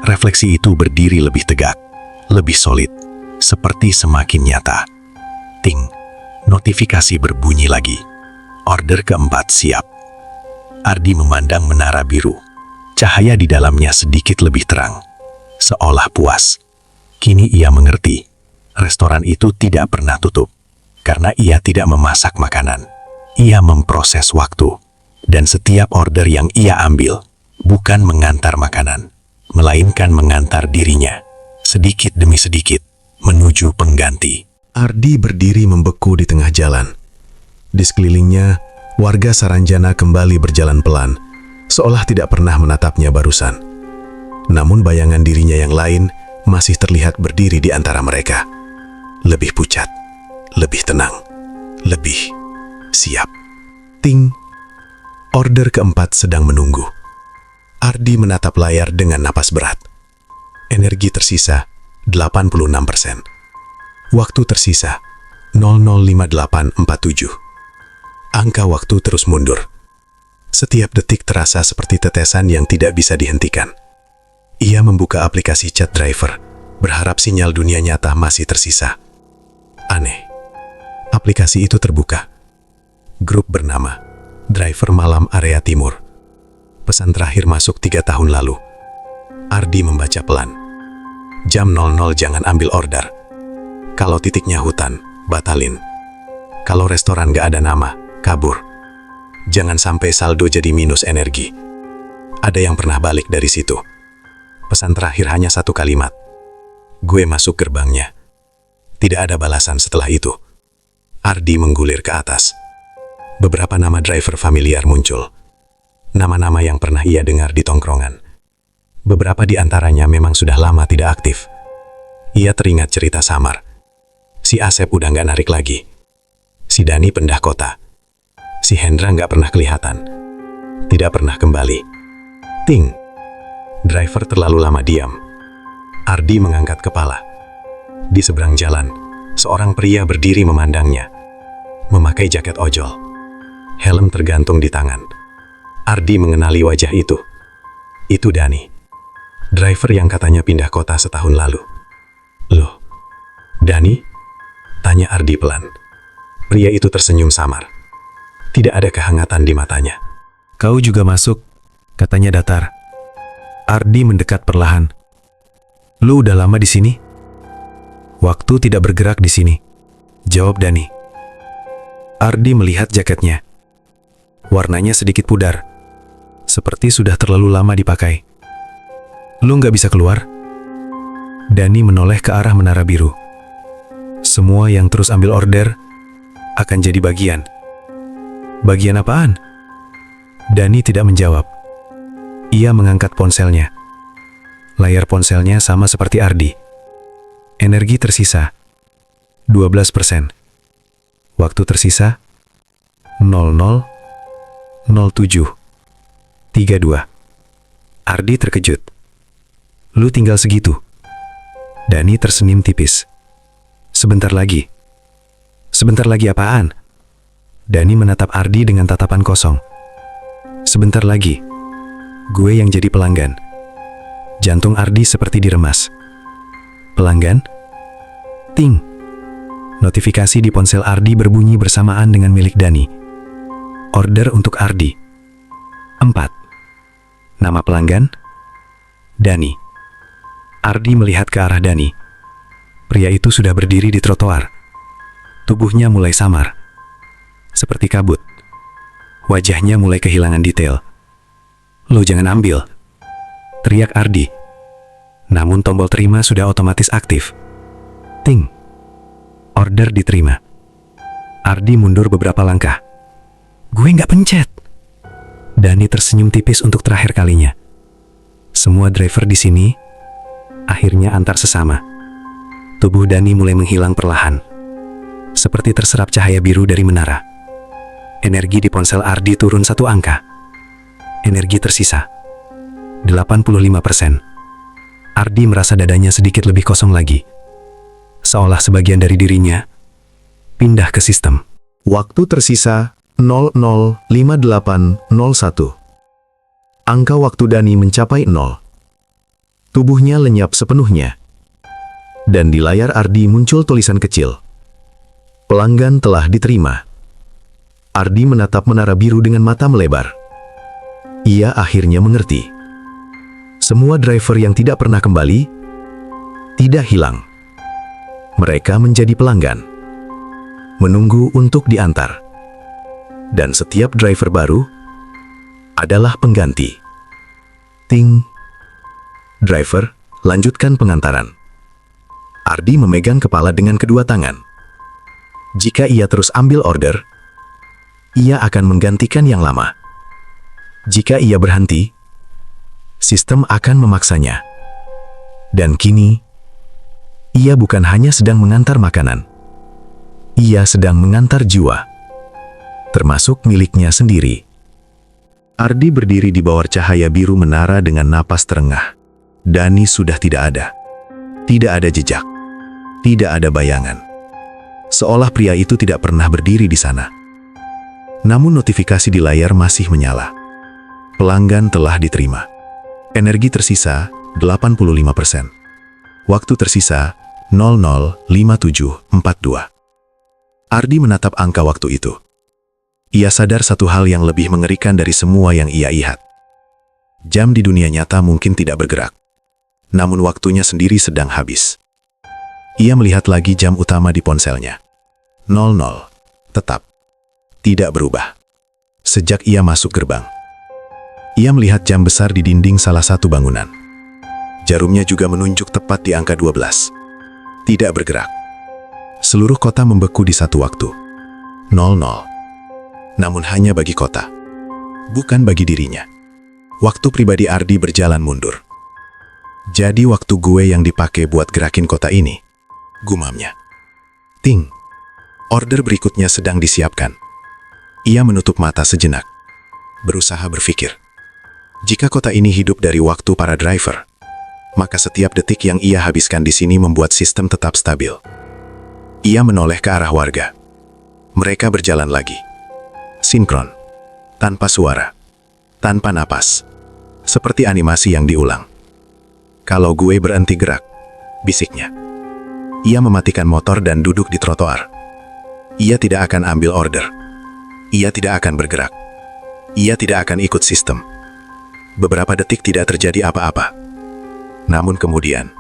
Refleksi itu berdiri lebih tegak, lebih solid, seperti semakin nyata. Ting, notifikasi berbunyi lagi. Order keempat siap. Ardi memandang menara biru. Cahaya di dalamnya sedikit lebih terang, seolah puas. Kini ia mengerti, restoran itu tidak pernah tutup, karena ia tidak memasak makanan. Ia memproses waktu. Dan setiap order yang ia ambil, bukan mengantar makanan, melainkan mengantar dirinya, sedikit demi sedikit, menuju pengganti. Ardi berdiri membeku di tengah jalan. Di sekelilingnya, warga Saranjana kembali berjalan pelan, seolah tidak pernah menatapnya barusan. Namun bayangan dirinya yang lain masih terlihat berdiri di antara mereka. Lebih pucat, lebih tenang, lebih siap. Ting. Order keempat sedang menunggu. Ardi menatap layar dengan napas berat. Energi tersisa 86%. Waktu tersisa 005847. Angka waktu terus mundur. Setiap detik terasa seperti tetesan yang tidak bisa dihentikan. Ia membuka aplikasi chat driver, berharap sinyal dunia nyata masih tersisa. Aneh. Aplikasi itu terbuka. Grup bernama Driver Malam Area Timur. Pesan terakhir masuk 3 tahun lalu. Ardi membaca pelan. Jam 00 jangan ambil order. Kalau titiknya hutan, batalin. Kalau restoran gak ada nama, kabur. Jangan sampai saldo jadi minus energi. Ada yang pernah balik dari situ. Pesan terakhir hanya 1 kalimat. Gue masuk gerbangnya. Tidak ada balasan setelah itu. Ardi menggulir ke atas. Beberapa nama driver familiar muncul. Nama-nama yang pernah ia dengar di tongkrongan. Beberapa di antaranya memang sudah lama tidak aktif. Ia teringat cerita samar. Si Asep udah nggak narik lagi. Si Dani pindah kota. Si Hendra nggak pernah kelihatan. Tidak pernah kembali. Ting. Driver terlalu lama diam. Ardi mengangkat kepala. Di seberang jalan, seorang pria berdiri memandangnya. Memakai jaket ojol. Helm tergantung di tangan. Ardi mengenali wajah itu. Itu Dani. Driver yang katanya pindah kota setahun lalu. Loh, Dani? Tanya Ardi pelan. Pria itu tersenyum samar. Tidak ada kehangatan di matanya. Kau juga masuk, katanya datar. Ardi mendekat perlahan. Lu udah lama di sini? Waktu tidak bergerak di sini, jawab Dani. Ardi melihat jaketnya. Warnanya sedikit pudar, seperti sudah terlalu lama dipakai. Lu nggak bisa keluar? Dani menoleh ke arah menara biru. Semua yang terus ambil order akan jadi bagian. Bagian apaan? Dani tidak menjawab. Ia mengangkat ponselnya. Layar ponselnya sama seperti Ardi. Energi tersisa 12%. Waktu tersisa 00:07:32. Ardi terkejut. Lu tinggal segitu? Dani tersenyum tipis. Sebentar lagi. Sebentar lagi apaan? Dani menatap Ardi dengan tatapan kosong. Sebentar lagi. Gue yang jadi pelanggan. Jantung Ardi seperti diremas. Pelanggan? Ting. Notifikasi di ponsel Ardi berbunyi bersamaan dengan milik Dani. Order untuk Ardi. 4. Nama pelanggan? Dani. Ardi melihat ke arah Dani. Pria itu sudah berdiri di trotoar. Tubuhnya mulai samar. Seperti kabut. Wajahnya mulai kehilangan detail. Lo jangan ambil. Teriak Ardi. Namun tombol terima sudah otomatis aktif. Ting. Order diterima. Ardi mundur beberapa langkah. Gue nggak pencet. Dani tersenyum tipis untuk terakhir kalinya. Semua driver di sini akhirnya antar sesama. Tubuh Dani mulai menghilang perlahan, seperti terserap cahaya biru dari menara. Energi di ponsel Ardi turun 1 angka. Energi tersisa 85%. Ardi merasa dadanya sedikit lebih kosong lagi, seolah sebagian dari dirinya pindah ke sistem. Waktu tersisa 005801. Angka waktu Dani mencapai 0. Tubuhnya lenyap sepenuhnya. Dan di layar Ardi muncul tulisan kecil. Pelanggan telah diterima. Ardi menatap menara biru dengan mata melebar. Ia akhirnya mengerti. Semua driver yang tidak pernah kembali, tidak hilang. Mereka menjadi pelanggan. Menunggu untuk diantar. Dan setiap driver baru adalah pengganti. Ting. Driver, lanjutkan pengantaran. Ardi memegang kepala dengan kedua tangan. Jika ia terus ambil order, ia akan menggantikan yang lama. Jika ia berhenti, sistem akan memaksanya. Dan kini, ia bukan hanya sedang mengantar makanan. Ia sedang mengantar jiwa, termasuk miliknya sendiri. Ardi berdiri di bawah cahaya biru menara dengan napas terengah. Dani sudah tidak ada. Tidak ada jejak. Tidak ada bayangan. Seolah pria itu tidak pernah berdiri di sana. Namun notifikasi di layar masih menyala. Pelanggan telah diterima. Energi tersisa 85%. Waktu tersisa 005742. Ardi menatap angka waktu itu. Ia sadar satu hal yang lebih mengerikan dari semua yang ia lihat. Jam di dunia nyata mungkin tidak bergerak. Namun waktunya sendiri sedang habis. Ia melihat lagi jam utama di ponselnya. 00. Tetap. Tidak berubah. Sejak ia masuk gerbang. Ia melihat jam besar di dinding salah satu bangunan. Jarumnya juga menunjuk tepat di angka 12. Tidak bergerak. Seluruh kota membeku di satu waktu. 00. Namun hanya bagi kota. Bukan bagi dirinya. Waktu pribadi Ardi berjalan mundur. Jadi waktu gue yang dipakai buat gerakin kota ini, gumamnya. Ting. Order berikutnya sedang disiapkan. Ia menutup mata sejenak. Berusaha berpikir. Jika kota ini hidup dari waktu para driver, maka setiap detik yang ia habiskan di sini membuat sistem tetap stabil. Ia menoleh ke arah warga. Mereka berjalan lagi. Sinkron. Tanpa suara. Tanpa napas. Seperti animasi yang diulang. Kalau gue berhenti gerak, bisiknya. Ia mematikan motor dan duduk di trotoar. Ia tidak akan ambil order. Ia tidak akan bergerak. Ia tidak akan ikut sistem. Beberapa detik tidak terjadi apa-apa. Namun kemudian,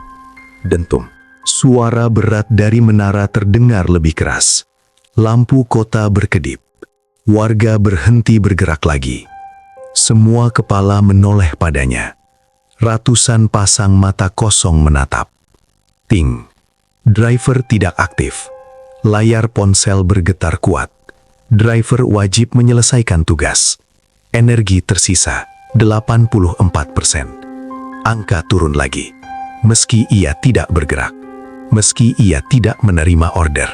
dentum. Suara berat dari menara terdengar lebih keras. Lampu kota berkedip. Warga berhenti bergerak lagi. Semua kepala menoleh padanya. Ratusan pasang mata kosong menatap. Ting. Driver tidak aktif. Layar ponsel bergetar kuat. Driver wajib menyelesaikan tugas. Energi tersisa 84%. Angka turun lagi. Meski ia tidak bergerak. Meski ia tidak menerima order.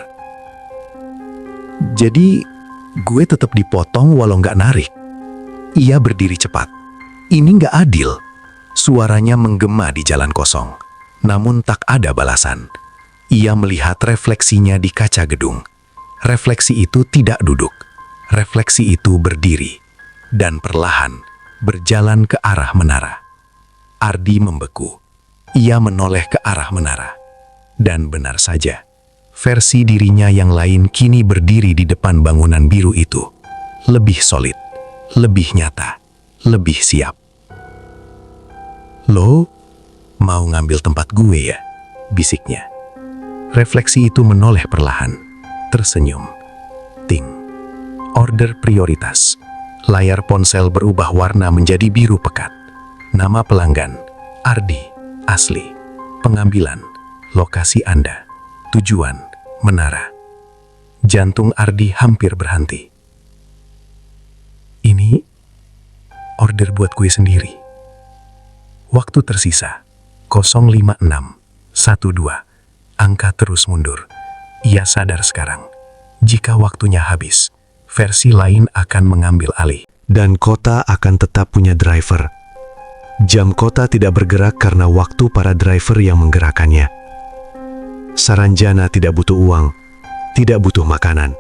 Jadi, gue tetap dipotong walau nggak narik. Ia berdiri cepat. Ini nggak adil. Suaranya menggema di jalan kosong. Namun tak ada balasan. Ia melihat refleksinya di kaca gedung. Refleksi itu tidak duduk. Refleksi itu berdiri. Dan perlahan berjalan ke arah menara. Ardi membeku. Ia menoleh ke arah menara. Dan benar saja, versi dirinya yang lain kini berdiri di depan bangunan biru itu. Lebih solid, lebih nyata, lebih siap. Lo mau ngambil tempat gue ya? Bisiknya. Refleksi itu menoleh perlahan, tersenyum. Ting. Order prioritas. Layar ponsel berubah warna menjadi biru pekat. Nama pelanggan, Ardi, asli. Pengambilan, lokasi Anda. Tujuan, menara. Jantung Ardi hampir berhenti. Ini order buat gue sendiri. Waktu tersisa 05612. Angka terus mundur. Ia sadar sekarang, jika waktunya habis, versi lain akan mengambil alih. Dan kota akan tetap punya driver. Jam kota tidak bergerak karena waktu para driver yang menggerakkannya. Saranjana tidak butuh uang, tidak butuh makanan.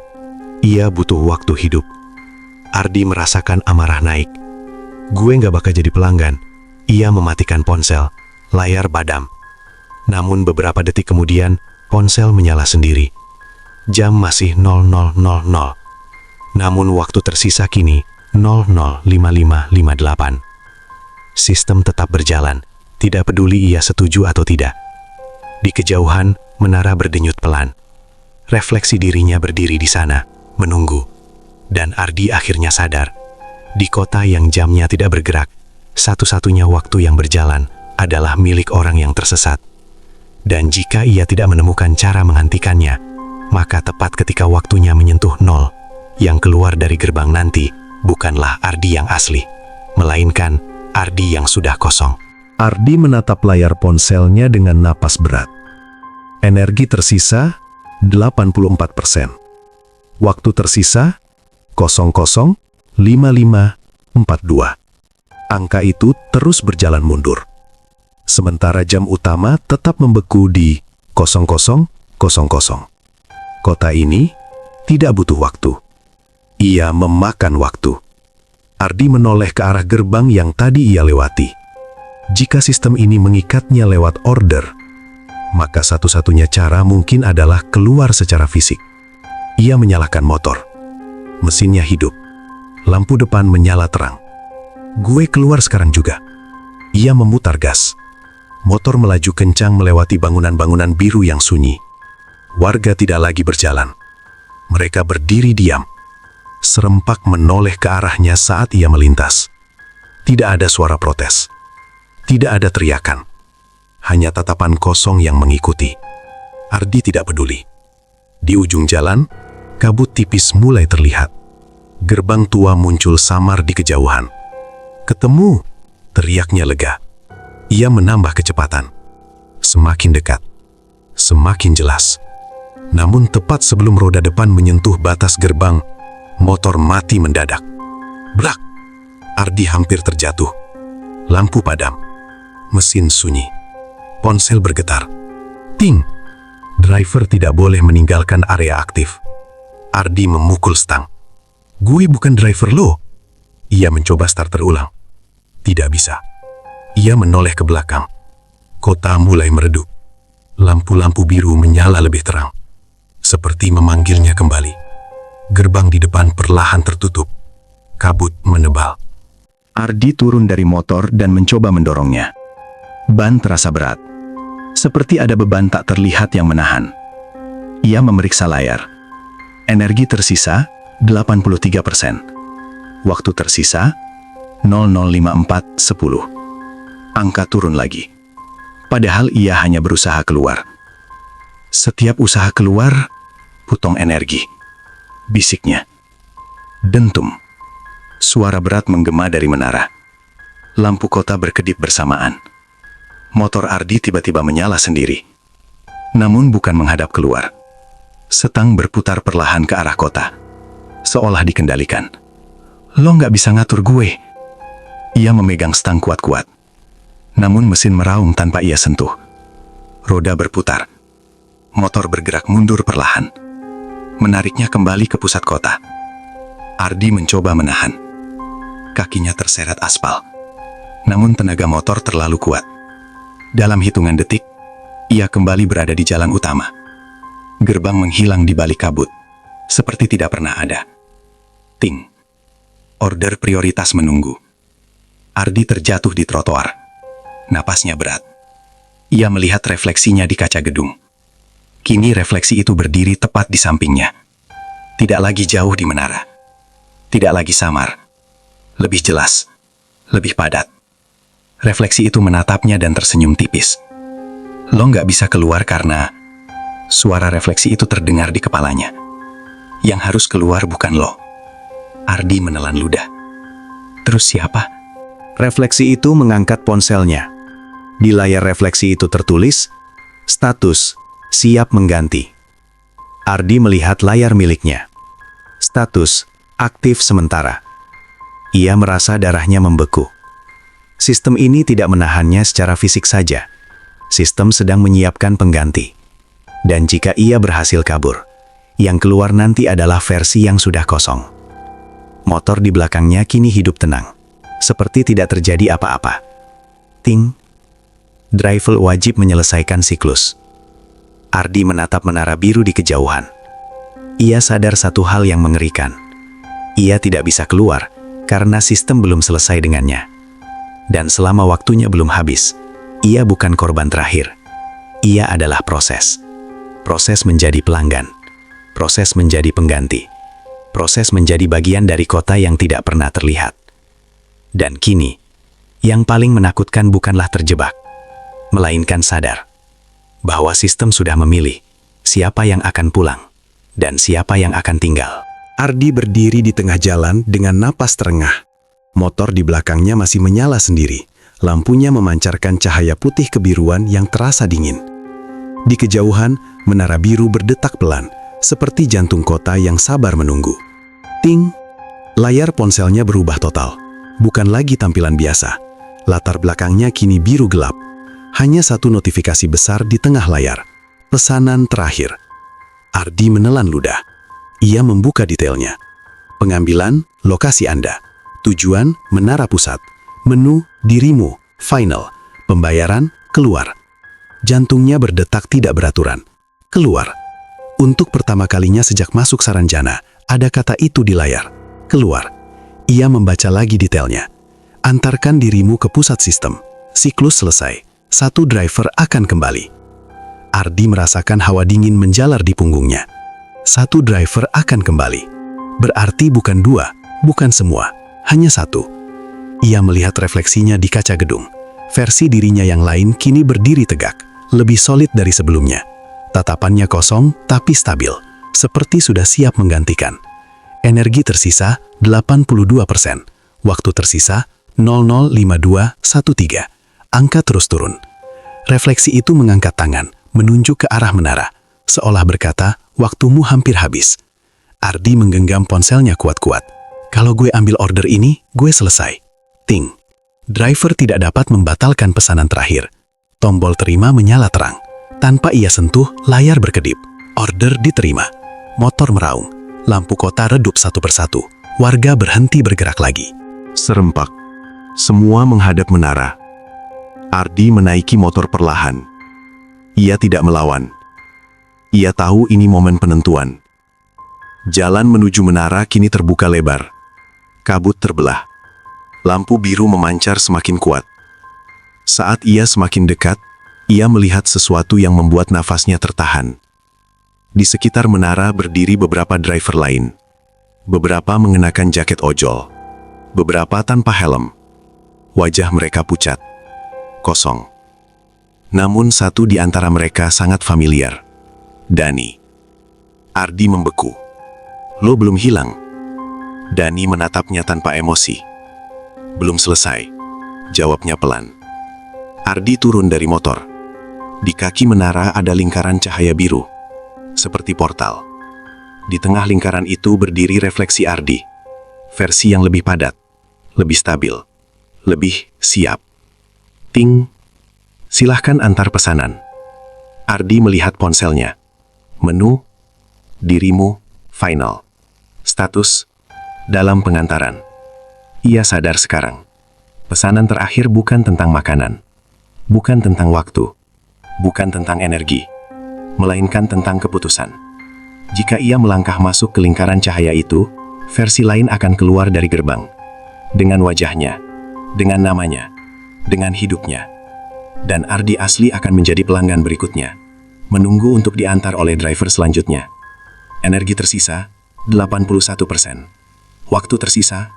Ia butuh waktu hidup. Ardi merasakan amarah naik. Gue nggak bakal jadi pelanggan. Ia mematikan ponsel, layar padam. Namun beberapa detik kemudian, ponsel menyala sendiri. Jam masih 00.00. Namun waktu tersisa kini 00.5558. Sistem tetap berjalan, tidak peduli ia setuju atau tidak. Di kejauhan, menara berdenyut pelan. Refleksi dirinya berdiri di sana, menunggu. Dan Ardi akhirnya sadar, di kota yang jamnya tidak bergerak, satu-satunya waktu yang berjalan adalah milik orang yang tersesat. Dan jika ia tidak menemukan cara menghentikannya, maka tepat ketika waktunya menyentuh 0, yang keluar dari gerbang nanti bukanlah Ardi yang asli, melainkan Ardi yang sudah kosong. Ardi menatap layar ponselnya dengan napas berat. Energi tersisa 84%. Waktu tersisa 00.5542. Angka itu terus berjalan mundur. Sementara jam utama tetap membeku di 00.00. Kota ini tidak butuh waktu. Ia memakan waktu. Ardi menoleh ke arah gerbang yang tadi ia lewati. Jika sistem ini mengikatnya lewat order, maka satu-satunya cara mungkin adalah keluar secara fisik. Ia menyalakan motor. Mesinnya hidup. Lampu depan menyala terang. Gue keluar sekarang juga. Ia memutar gas. Motor melaju kencang melewati bangunan-bangunan biru yang sunyi. Warga tidak lagi berjalan. Mereka berdiri diam. Serempak menoleh ke arahnya saat ia melintas. Tidak ada suara protes. Tidak ada teriakan. Hanya tatapan kosong yang mengikuti. Ardi tidak peduli. Di ujung jalan, kabut tipis mulai terlihat. Gerbang tua muncul samar di kejauhan. Ketemu, teriaknya lega. Ia menambah kecepatan. Semakin dekat. Semakin jelas. Namun tepat sebelum roda depan menyentuh batas gerbang, motor mati mendadak. Brak! Ardi hampir terjatuh. Lampu padam. Mesin sunyi. Ponsel bergetar. Ting! Driver tidak boleh meninggalkan area aktif. Ardi memukul stang. Gue bukan driver lo. Ia mencoba starter ulang. Tidak bisa. Ia menoleh ke belakang. Kota mulai meredup. Lampu-lampu biru menyala lebih terang. Seperti memanggilnya kembali. Gerbang di depan perlahan tertutup. Kabut menebal. Ardi turun dari motor dan mencoba mendorongnya. Ban terasa berat. Seperti ada beban tak terlihat yang menahan. Ia memeriksa layar. Energi tersisa 83%. Waktu tersisa 00.5410. Angka turun lagi. Padahal ia hanya berusaha keluar. Setiap usaha keluar, potong energi. Bisiknya. Dentum. Suara berat menggema dari menara. Lampu kota berkedip bersamaan. Motor Ardi tiba-tiba menyala sendiri. Namun bukan menghadap keluar. Setang berputar perlahan ke arah kota. Seolah dikendalikan. Lo nggak bisa ngatur gue. Ia memegang stang kuat-kuat. Namun mesin meraung tanpa ia sentuh. Roda berputar. Motor bergerak mundur perlahan. Menariknya kembali ke pusat kota. Ardi mencoba menahan. Kakinya terseret aspal. Namun tenaga motor terlalu kuat. Dalam hitungan detik, ia kembali berada di jalan utama. Gerbang menghilang di balik kabut. Seperti tidak pernah ada. Ting. Order prioritas menunggu. Ardi terjatuh di trotoar. Napasnya berat. Ia melihat refleksinya di kaca gedung. Kini refleksi itu berdiri tepat di sampingnya. Tidak lagi jauh di menara. Tidak lagi samar. Lebih jelas. Lebih padat. Refleksi itu menatapnya dan tersenyum tipis. Lo nggak bisa keluar karena suara refleksi itu terdengar di kepalanya. Yang harus keluar bukan lo. Ardi menelan ludah. Terus siapa? Refleksi itu mengangkat ponselnya. Di layar refleksi itu tertulis, status Siap mengganti. Ardi melihat layar miliknya. Status, aktif sementara. Ia merasa darahnya membeku. Sistem ini tidak menahannya secara fisik saja. Sistem sedang menyiapkan pengganti. Dan jika ia berhasil kabur, yang keluar nanti adalah versi yang sudah kosong. Motor di belakangnya kini hidup tenang, seperti tidak terjadi apa-apa. Ting. Driver wajib menyelesaikan siklus. Ardi menatap menara biru di kejauhan. Ia sadar satu hal yang mengerikan. Ia tidak bisa keluar karena sistem belum selesai dengannya. Dan selama waktunya belum habis, ia bukan korban terakhir. Ia adalah proses. Proses menjadi pelanggan. Proses menjadi pengganti. Proses menjadi bagian dari kota yang tidak pernah terlihat. Dan kini, yang paling menakutkan bukanlah terjebak, melainkan sadar bahwa sistem sudah memilih siapa yang akan pulang dan siapa yang akan tinggal. Ardi berdiri di tengah jalan dengan napas terengah. Motor di belakangnya masih menyala sendiri. Lampunya memancarkan cahaya putih kebiruan yang terasa dingin. Di kejauhan, menara biru berdetak pelan, seperti jantung kota yang sabar menunggu. Ting! Layar ponselnya berubah total. Bukan lagi tampilan biasa. Latar belakangnya kini biru gelap. Hanya satu notifikasi besar di tengah layar. Pesanan terakhir. Ardi menelan ludah. Ia membuka detailnya. Pengambilan, lokasi Anda. Tujuan, menara pusat. Menu, dirimu. Final. Pembayaran, keluar. Jantungnya berdetak tidak beraturan. Keluar. Untuk pertama kalinya sejak masuk Saranjana, ada kata itu di layar. Keluar. Ia membaca lagi detailnya. Antarkan dirimu ke pusat sistem. Siklus selesai. Satu driver akan kembali. Ardi merasakan hawa dingin menjalar di punggungnya. Satu driver akan kembali. Berarti bukan dua, bukan semua, hanya satu. Ia melihat refleksinya di kaca gedung. Versi dirinya yang lain kini berdiri tegak, lebih solid dari sebelumnya. Tatapannya kosong tapi stabil, seperti sudah siap menggantikan. Energi tersisa 82%, waktu tersisa 005213. Angka terus turun. Refleksi itu mengangkat tangan, menunjuk ke arah menara, seolah berkata, waktumu hampir habis. Ardi menggenggam ponselnya kuat-kuat. Kalau gue ambil order ini, gue selesai. Ting. Driver tidak dapat membatalkan pesanan terakhir. Tombol terima menyala terang. Tanpa ia sentuh, layar berkedip. Order diterima. Motor meraung. Lampu kota redup satu persatu. Warga berhenti bergerak lagi. Serempak. Semua menghadap menara. Ardi menaiki motor perlahan. Ia tidak melawan. Ia tahu ini momen penentuan. Jalan menuju menara kini terbuka lebar. Kabut terbelah. Lampu biru memancar semakin kuat. Saat ia semakin dekat, ia melihat sesuatu yang membuat nafasnya tertahan. Di sekitar menara berdiri beberapa driver lain. Beberapa mengenakan jaket ojol. Beberapa tanpa helm. Wajah mereka pucat. Kosong. Namun satu di antara mereka sangat familiar. Dani. Ardi membeku. Lo belum hilang. Dani menatapnya tanpa emosi. Belum selesai. Jawabnya pelan. Ardi turun dari motor. Di kaki menara ada lingkaran cahaya biru. Seperti portal. Di tengah lingkaran itu berdiri refleksi Ardi. Versi yang lebih padat. Lebih stabil. Lebih siap. Ting. Silahkan antar pesanan. Ardi melihat ponselnya. Menu. Dirimu. Final. Status. Dalam pengantaran. Ia sadar sekarang. Pesanan terakhir bukan tentang makanan. Bukan tentang waktu. Bukan tentang energi. Melainkan tentang keputusan. Jika ia melangkah masuk ke lingkaran cahaya itu, versi lain akan keluar dari gerbang. Dengan wajahnya. Dengan namanya. Dengan hidupnya. Dan Ardi asli akan menjadi pelanggan berikutnya. Menunggu untuk diantar oleh driver selanjutnya. Energi tersisa 81%. Waktu tersisa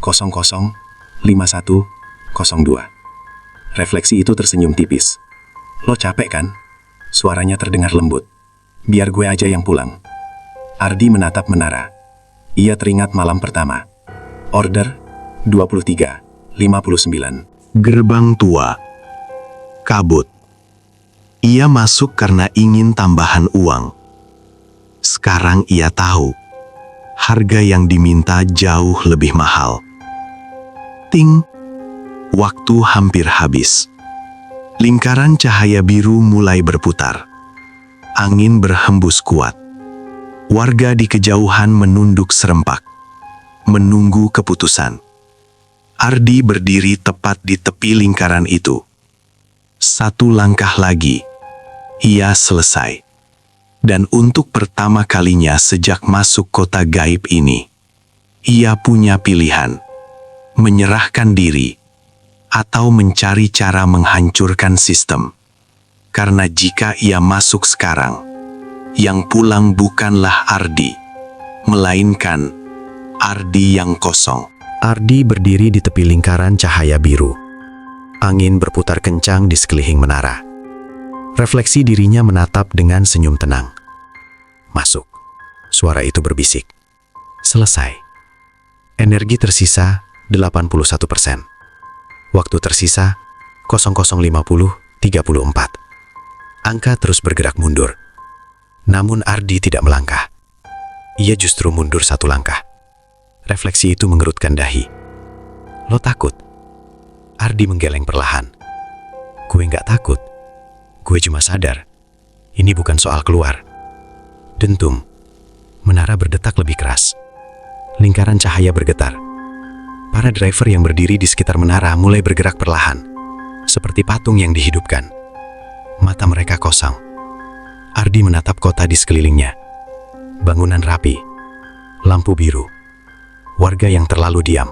005102. Refleksi itu tersenyum tipis. Lo capek kan? Suaranya terdengar lembut. Biar gue aja yang pulang. Ardi menatap menara. Ia teringat malam pertama. Order 2359. Gerbang tua. Kabut. Ia masuk karena ingin tambahan uang. Sekarang ia tahu, harga yang diminta jauh lebih mahal. Ting, waktu hampir habis. Lingkaran cahaya biru mulai berputar. Angin berhembus kuat. Warga di kejauhan menunduk serempak, menunggu keputusan. Ardi berdiri tepat di tepi lingkaran itu. Satu langkah lagi, ia selesai. Dan untuk pertama kalinya sejak masuk kota gaib ini, ia punya pilihan: menyerahkan diri atau mencari cara menghancurkan sistem. Karena jika ia masuk sekarang, yang pulang bukanlah Ardi, melainkan Ardi yang kosong. Ardi berdiri di tepi lingkaran cahaya biru. Angin berputar kencang di sekeliling menara. Refleksi dirinya menatap dengan senyum tenang. Masuk. Suara itu berbisik. Selesai. Energi tersisa 81%. Waktu tersisa 00:50:34. Angka terus bergerak mundur. Namun Ardi tidak melangkah. Ia justru mundur satu langkah. Refleksi itu mengerutkan dahi. Lo takut? Ardi menggeleng perlahan. Gue nggak takut. Gue cuma sadar, ini bukan soal keluar. Dentum. Menara berdetak lebih keras. Lingkaran cahaya bergetar. Para driver yang berdiri di sekitar menara mulai bergerak perlahan, seperti patung yang dihidupkan. Mata mereka kosong. Ardi menatap kota di sekelilingnya. Bangunan rapi, lampu biru, warga yang terlalu diam.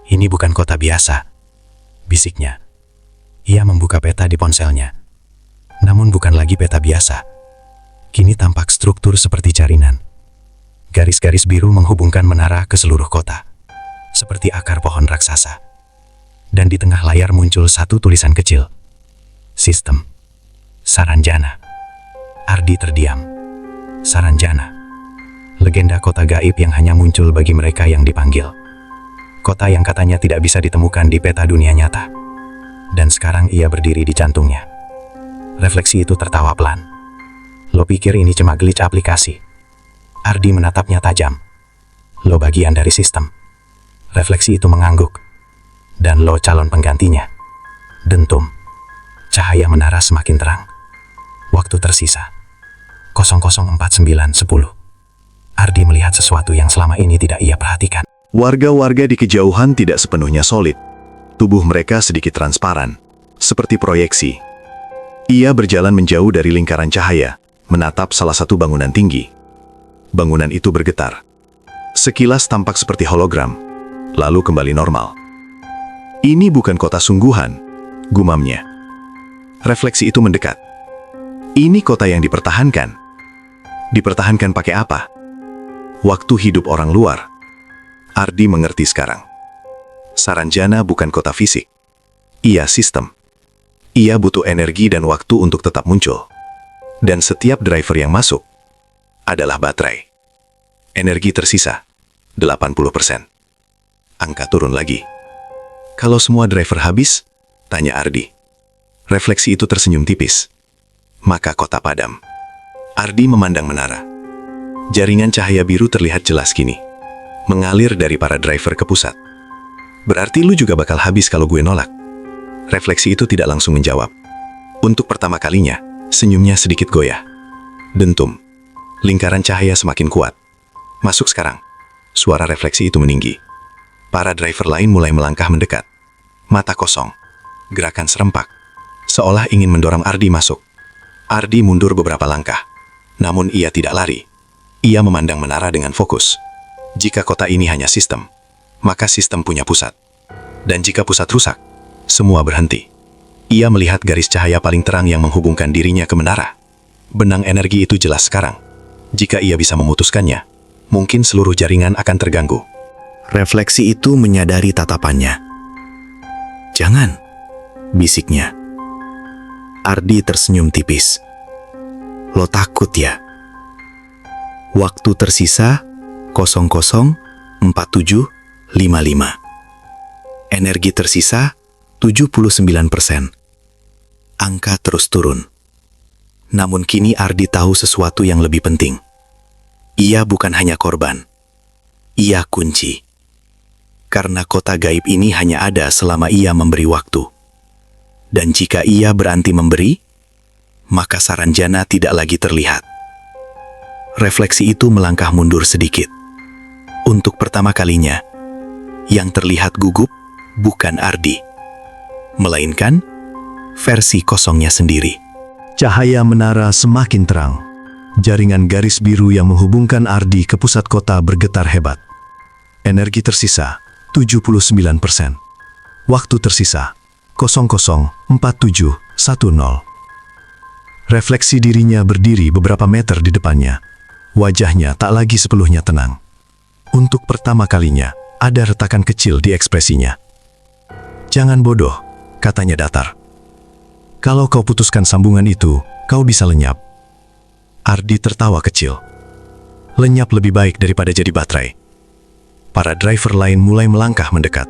Ini bukan kota biasa, bisiknya. Ia membuka peta di ponselnya. Namun bukan lagi peta biasa. Kini tampak struktur seperti jaringan. Garis-garis biru menghubungkan menara ke seluruh kota, seperti akar pohon raksasa. Dan di tengah layar muncul satu tulisan kecil. Sistem. Saranjana. Ardi terdiam. Saranjana. Legenda kota gaib yang hanya muncul bagi mereka yang dipanggil. Kota yang katanya tidak bisa ditemukan di peta dunia nyata. Dan sekarang ia berdiri di jantungnya. Refleksi itu tertawa pelan. Lo pikir ini cuma glitch aplikasi? Ardi menatapnya tajam. Lo bagian dari sistem. Refleksi itu mengangguk. Dan lo calon penggantinya. Dentum. Cahaya menara semakin terang. Waktu tersisa 00:49:10. Ardi melihat sesuatu yang selama ini tidak ia perhatikan. Warga-warga di kejauhan tidak sepenuhnya solid. Tubuh mereka sedikit transparan, seperti proyeksi. Ia berjalan menjauh dari lingkaran cahaya, menatap salah satu bangunan tinggi. Bangunan itu bergetar. Sekilas tampak seperti hologram, lalu kembali normal. Ini bukan kota sungguhan, gumamnya. Refleksi itu mendekat. Ini kota yang dipertahankan. Dipertahankan pakai apa? Waktu hidup orang luar. Ardi mengerti sekarang. Saranjana bukan kota fisik. Ia sistem. Ia butuh energi dan waktu untuk tetap muncul. Dan setiap driver yang masuk adalah baterai. Energi tersisa 80%. Angka turun lagi. Kalau semua driver habis, tanya Ardi. Refleksi itu tersenyum tipis. Maka kota padam. Ardi memandang menara. Jaringan cahaya biru terlihat jelas kini. Mengalir dari para driver ke pusat. Berarti lu juga bakal habis kalau gue nolak. Refleksi itu tidak langsung menjawab. Untuk pertama kalinya, senyumnya sedikit goyah. Dentum. Lingkaran cahaya semakin kuat. Masuk sekarang. Suara refleksi itu meninggi. Para driver lain mulai melangkah mendekat. Mata kosong. Gerakan serempak. Seolah ingin mendorong Ardi masuk. Ardi mundur beberapa langkah. Namun ia tidak lari. Ia memandang menara dengan fokus. Jika kota ini hanya sistem, maka sistem punya pusat. Dan jika pusat rusak, semua berhenti. Ia melihat garis cahaya paling terang yang menghubungkan dirinya ke menara. Benang energi itu jelas sekarang. Jika ia bisa memutuskannya, mungkin seluruh jaringan akan terganggu. Refleksi itu menyadari tatapannya. Jangan, bisiknya. Ardi tersenyum tipis. Lo takut ya? Waktu tersisa 00:47:55. Energi tersisa 79%. Angka terus turun. Namun kini Ardi tahu sesuatu yang lebih penting. Ia bukan hanya korban. Ia kunci. Karena kota gaib ini hanya ada selama ia memberi waktu. Dan jika ia berhenti memberi, maka Saranjana tidak lagi terlihat. Refleksi itu melangkah mundur sedikit. Untuk pertama kalinya, yang terlihat gugup bukan Ardi, melainkan versi kosongnya sendiri. Cahaya menara semakin terang. Jaringan garis biru yang menghubungkan Ardi ke pusat kota bergetar hebat. Energi tersisa 79%. Waktu tersisa 00:4710. Refleksi dirinya berdiri beberapa meter di depannya. Wajahnya tak lagi sepenuhnya tenang. Untuk pertama kalinya, ada retakan kecil di ekspresinya. "Jangan bodoh," katanya datar. "Kalau kau putuskan sambungan itu, kau bisa lenyap." Ardi tertawa kecil. Lenyap lebih baik daripada jadi baterai. Para driver lain mulai melangkah mendekat.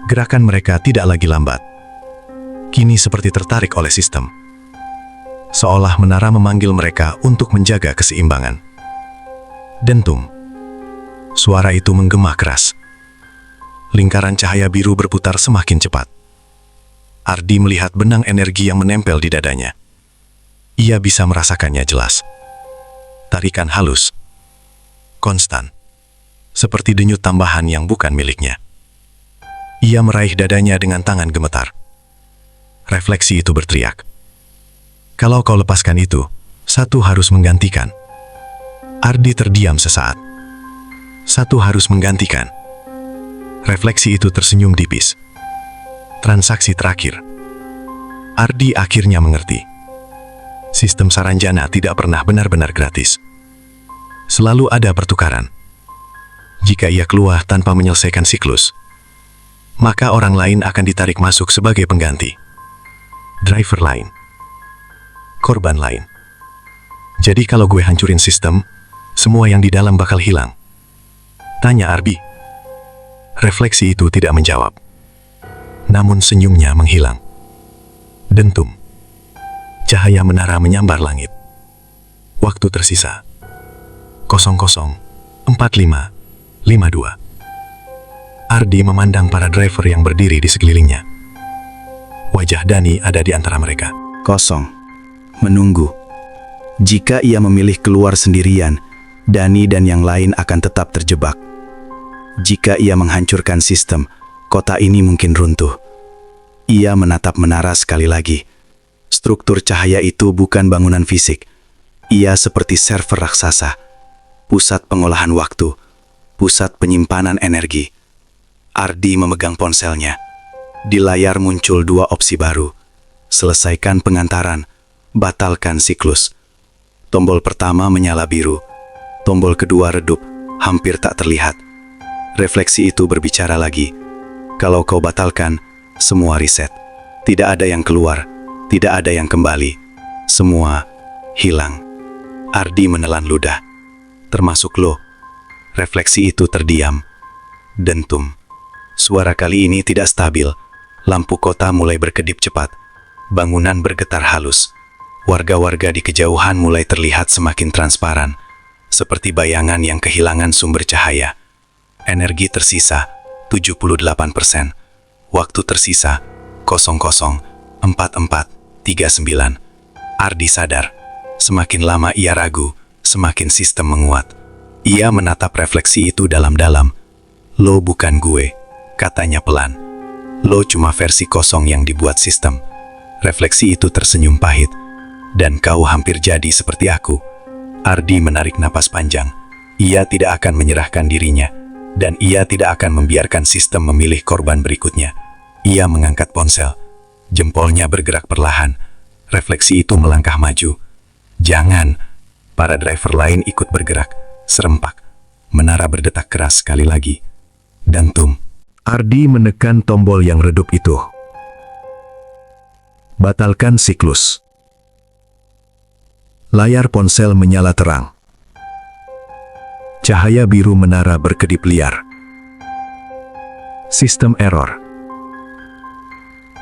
Gerakan mereka tidak lagi lambat. Kini seperti tertarik oleh sistem. Seolah menara memanggil mereka untuk menjaga keseimbangan. Dentum. Suara itu menggema keras. Lingkaran cahaya biru berputar semakin cepat. Ardi melihat benang energi yang menempel di dadanya. Ia bisa merasakannya jelas. Tarikan halus. Konstan. Seperti denyut tambahan yang bukan miliknya. Ia meraih dadanya dengan tangan gemetar. Refleksi itu berteriak. "Kalau kau lepaskan itu, satu harus menggantikan." Ardi terdiam sesaat. Satu harus menggantikan. Refleksi itu tersenyum tipis. Transaksi terakhir. Ardi akhirnya mengerti. Sistem Saranjana tidak pernah benar-benar gratis. Selalu ada pertukaran. Jika ia keluar tanpa menyelesaikan siklus, maka orang lain akan ditarik masuk sebagai pengganti. Driver lain. Korban lain. Jadi kalau gue hancurin sistem, semua yang di dalam bakal hilang. Tanya Ardi. Refleksi itu tidak menjawab. Namun senyumnya menghilang. Dentum. Cahaya menara menyambar langit. Waktu tersisa 00:45:52. Ardi memandang para driver yang berdiri di sekelilingnya. Wajah Dani ada di antara mereka. Kosong. Menunggu. Jika ia memilih keluar sendirian, Dani dan yang lain akan tetap terjebak. Jika ia menghancurkan sistem, kota ini mungkin runtuh. Ia menatap menara sekali lagi. Struktur cahaya itu bukan bangunan fisik. Ia seperti server raksasa. Pusat pengolahan waktu. Pusat penyimpanan energi. Ardi memegang ponselnya. Di layar muncul dua opsi baru. Selesaikan pengantaran. Batalkan siklus. Tombol pertama menyala biru. Tombol kedua redup, hampir tak terlihat. Refleksi itu berbicara lagi. Kalau kau batalkan, semua riset. Tidak ada yang keluar, tidak ada yang kembali. Semua hilang. Ardi menelan ludah. Termasuk lo. Refleksi itu terdiam. Dentum. Suara kali ini tidak stabil. Lampu kota mulai berkedip cepat. Bangunan bergetar halus. Warga-warga di kejauhan mulai terlihat semakin transparan. Seperti bayangan yang kehilangan sumber cahaya. Energi tersisa 78%. Waktu tersisa 00:44:39. Ardi sadar. Semakin lama ia ragu, semakin sistem menguat. Ia menatap refleksi itu dalam-dalam. Lo bukan gue, katanya pelan. Lo cuma versi kosong yang dibuat sistem. Refleksi itu tersenyum pahit. Dan kau hampir jadi seperti aku. Ardi menarik napas panjang. Ia tidak akan menyerahkan dirinya. Dan ia tidak akan membiarkan sistem memilih korban berikutnya. Ia mengangkat ponsel. Jempolnya bergerak perlahan. Refleksi itu melangkah maju. Jangan. Para driver lain ikut bergerak. Serempak. Menara berdetak keras sekali lagi. Dentum. Ardi menekan tombol yang redup itu. Batalkan siklus. Layar ponsel menyala terang. Cahaya biru menara berkedip liar. Sistem error.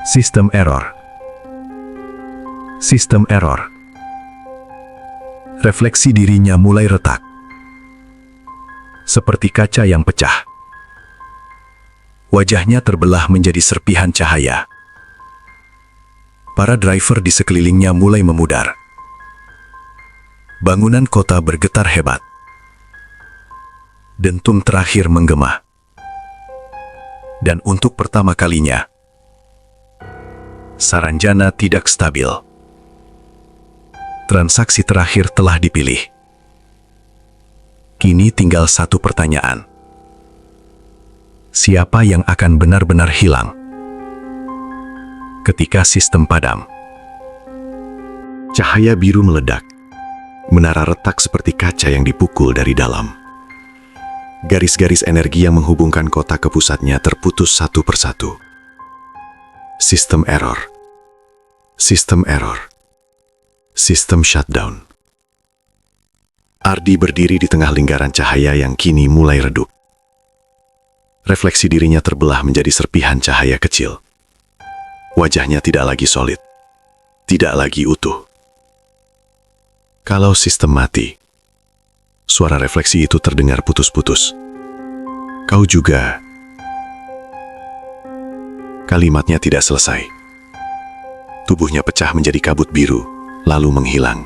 Sistem error. Sistem error. Refleksi dirinya mulai retak. Seperti kaca yang pecah. Wajahnya terbelah menjadi serpihan cahaya. Para driver di sekelilingnya mulai memudar. Bangunan kota bergetar hebat. Dentum terakhir menggema. Dan untuk pertama kalinya, Saranjana tidak stabil. Transaksi terakhir telah dipilih. Kini tinggal satu pertanyaan. Siapa yang akan benar-benar hilang? Ketika sistem padam. Cahaya biru meledak. Menara retak seperti kaca yang dipukul dari dalam. Garis-garis energi yang menghubungkan kota ke pusatnya terputus satu persatu. Sistem error. Sistem error. Sistem shutdown. Ardi berdiri di tengah lingkaran cahaya yang kini mulai redup. Refleksi dirinya terbelah menjadi serpihan cahaya kecil. Wajahnya tidak lagi solid. Tidak lagi utuh. Kalau sistem mati, suara refleksi itu terdengar putus-putus. Kau juga. Kalimatnya tidak selesai. Tubuhnya pecah menjadi kabut biru, lalu menghilang.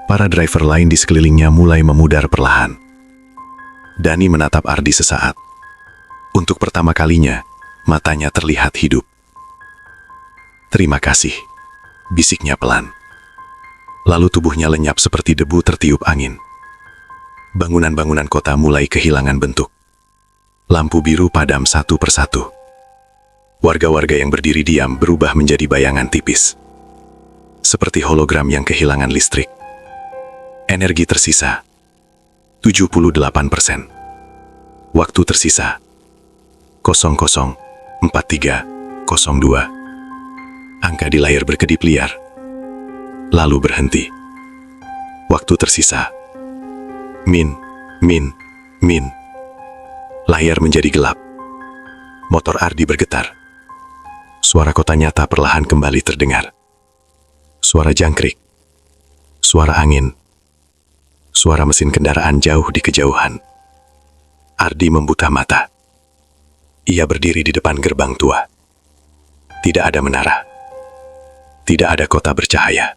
Para driver lain di sekelilingnya mulai memudar perlahan. Dani menatap Ardi sesaat. Untuk pertama kalinya, matanya terlihat hidup. Terima kasih, bisiknya pelan. Lalu tubuhnya lenyap seperti debu tertiup angin. Bangunan-bangunan kota mulai kehilangan bentuk. Lampu biru padam satu persatu. Warga-warga yang berdiri diam berubah menjadi bayangan tipis. Seperti hologram yang kehilangan listrik. Energi tersisa 78%. Waktu tersisa 00:43:02. Angka di layar berkedip liar, lalu berhenti. Waktu tersisa min. Layar menjadi gelap. Motor Ardi bergetar. Suara kota nyata perlahan kembali terdengar. Suara jangkrik, suara angin, suara mesin kendaraan jauh di kejauhan. Ardi membuka mata. Ia berdiri di depan gerbang tua. Tidak ada menara. Tidak ada kota bercahaya.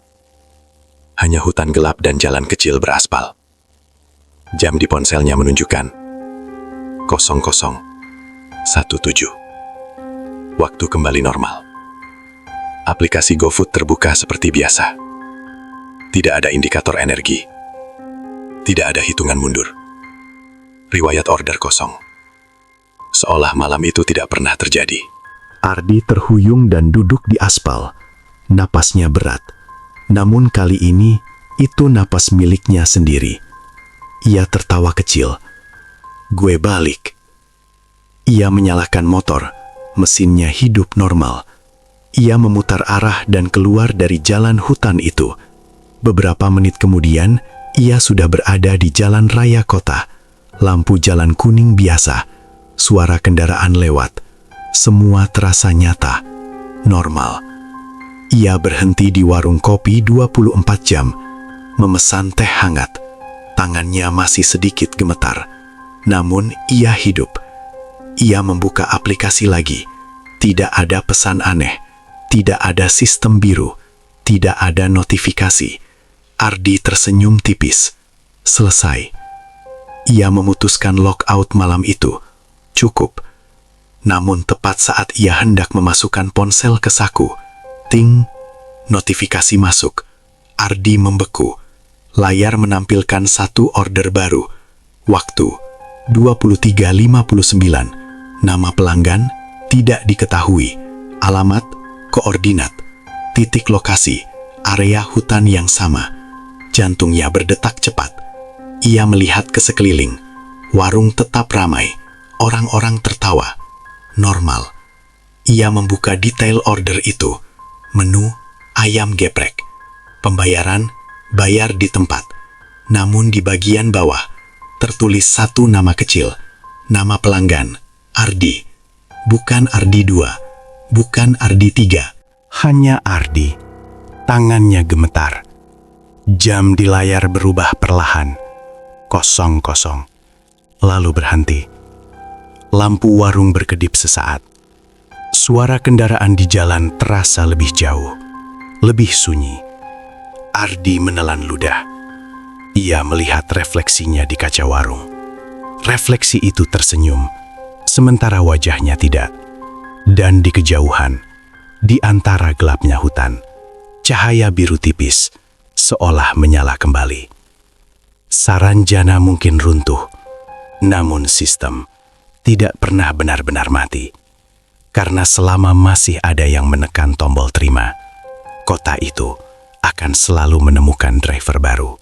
Hanya hutan gelap dan jalan kecil beraspal. Jam di ponselnya menunjukkan 00:17. Waktu kembali normal. Aplikasi GoFood terbuka seperti biasa. Tidak ada indikator energi. Tidak ada hitungan mundur. Riwayat order kosong. Seolah malam itu tidak pernah terjadi. Ardi terhuyung dan duduk di aspal. Napasnya berat. Namun kali ini, itu napas miliknya sendiri. Ia tertawa kecil. Gue balik. Ia menyalakan motor. Mesinnya hidup normal. Ia memutar arah dan keluar dari jalan hutan itu. Beberapa menit kemudian, ia sudah berada di jalan raya kota. Lampu jalan kuning biasa. Suara kendaraan lewat. Semua terasa nyata. Normal. Ia berhenti di warung kopi 24 jam. Memesan teh hangat. Tangannya masih sedikit gemetar. Namun ia hidup. Ia membuka aplikasi lagi. Tidak ada pesan aneh. Tidak ada sistem biru. Tidak ada notifikasi. Ardi tersenyum tipis. Selesai. Ia memutuskan logout malam itu. Cukup. Namun tepat saat ia hendak memasukkan ponsel ke saku, ting, notifikasi masuk. Ardi membeku. Layar menampilkan satu order baru. Waktu 23:59. Nama pelanggan tidak diketahui. Alamat, koordinat, titik lokasi, area hutan yang sama. Jantungnya berdetak cepat. Ia melihat ke sekeliling. Warung tetap ramai. Orang-orang tertawa. Normal. Ia membuka detail order itu. Menu, ayam geprek. Pembayaran, bayar di tempat. Namun di bagian bawah, tertulis satu nama kecil. Nama pelanggan, Ardi. Bukan Ardi 2, bukan Ardi 3. Hanya Ardi. Tangannya gemetar. Jam di layar berubah perlahan. 00. Lalu berhenti. Lampu warung berkedip sesaat. Suara kendaraan di jalan terasa lebih jauh, lebih sunyi. Ardi menelan ludah. Ia melihat refleksinya di kaca warung. Refleksi itu tersenyum, sementara wajahnya tidak. Dan di kejauhan, di antara gelapnya hutan, cahaya biru tipis seolah menyala kembali. Saranjana mungkin runtuh, namun sistem tidak pernah benar-benar mati. Karena selama masih ada yang menekan tombol terima, kota itu akan selalu menemukan driver baru.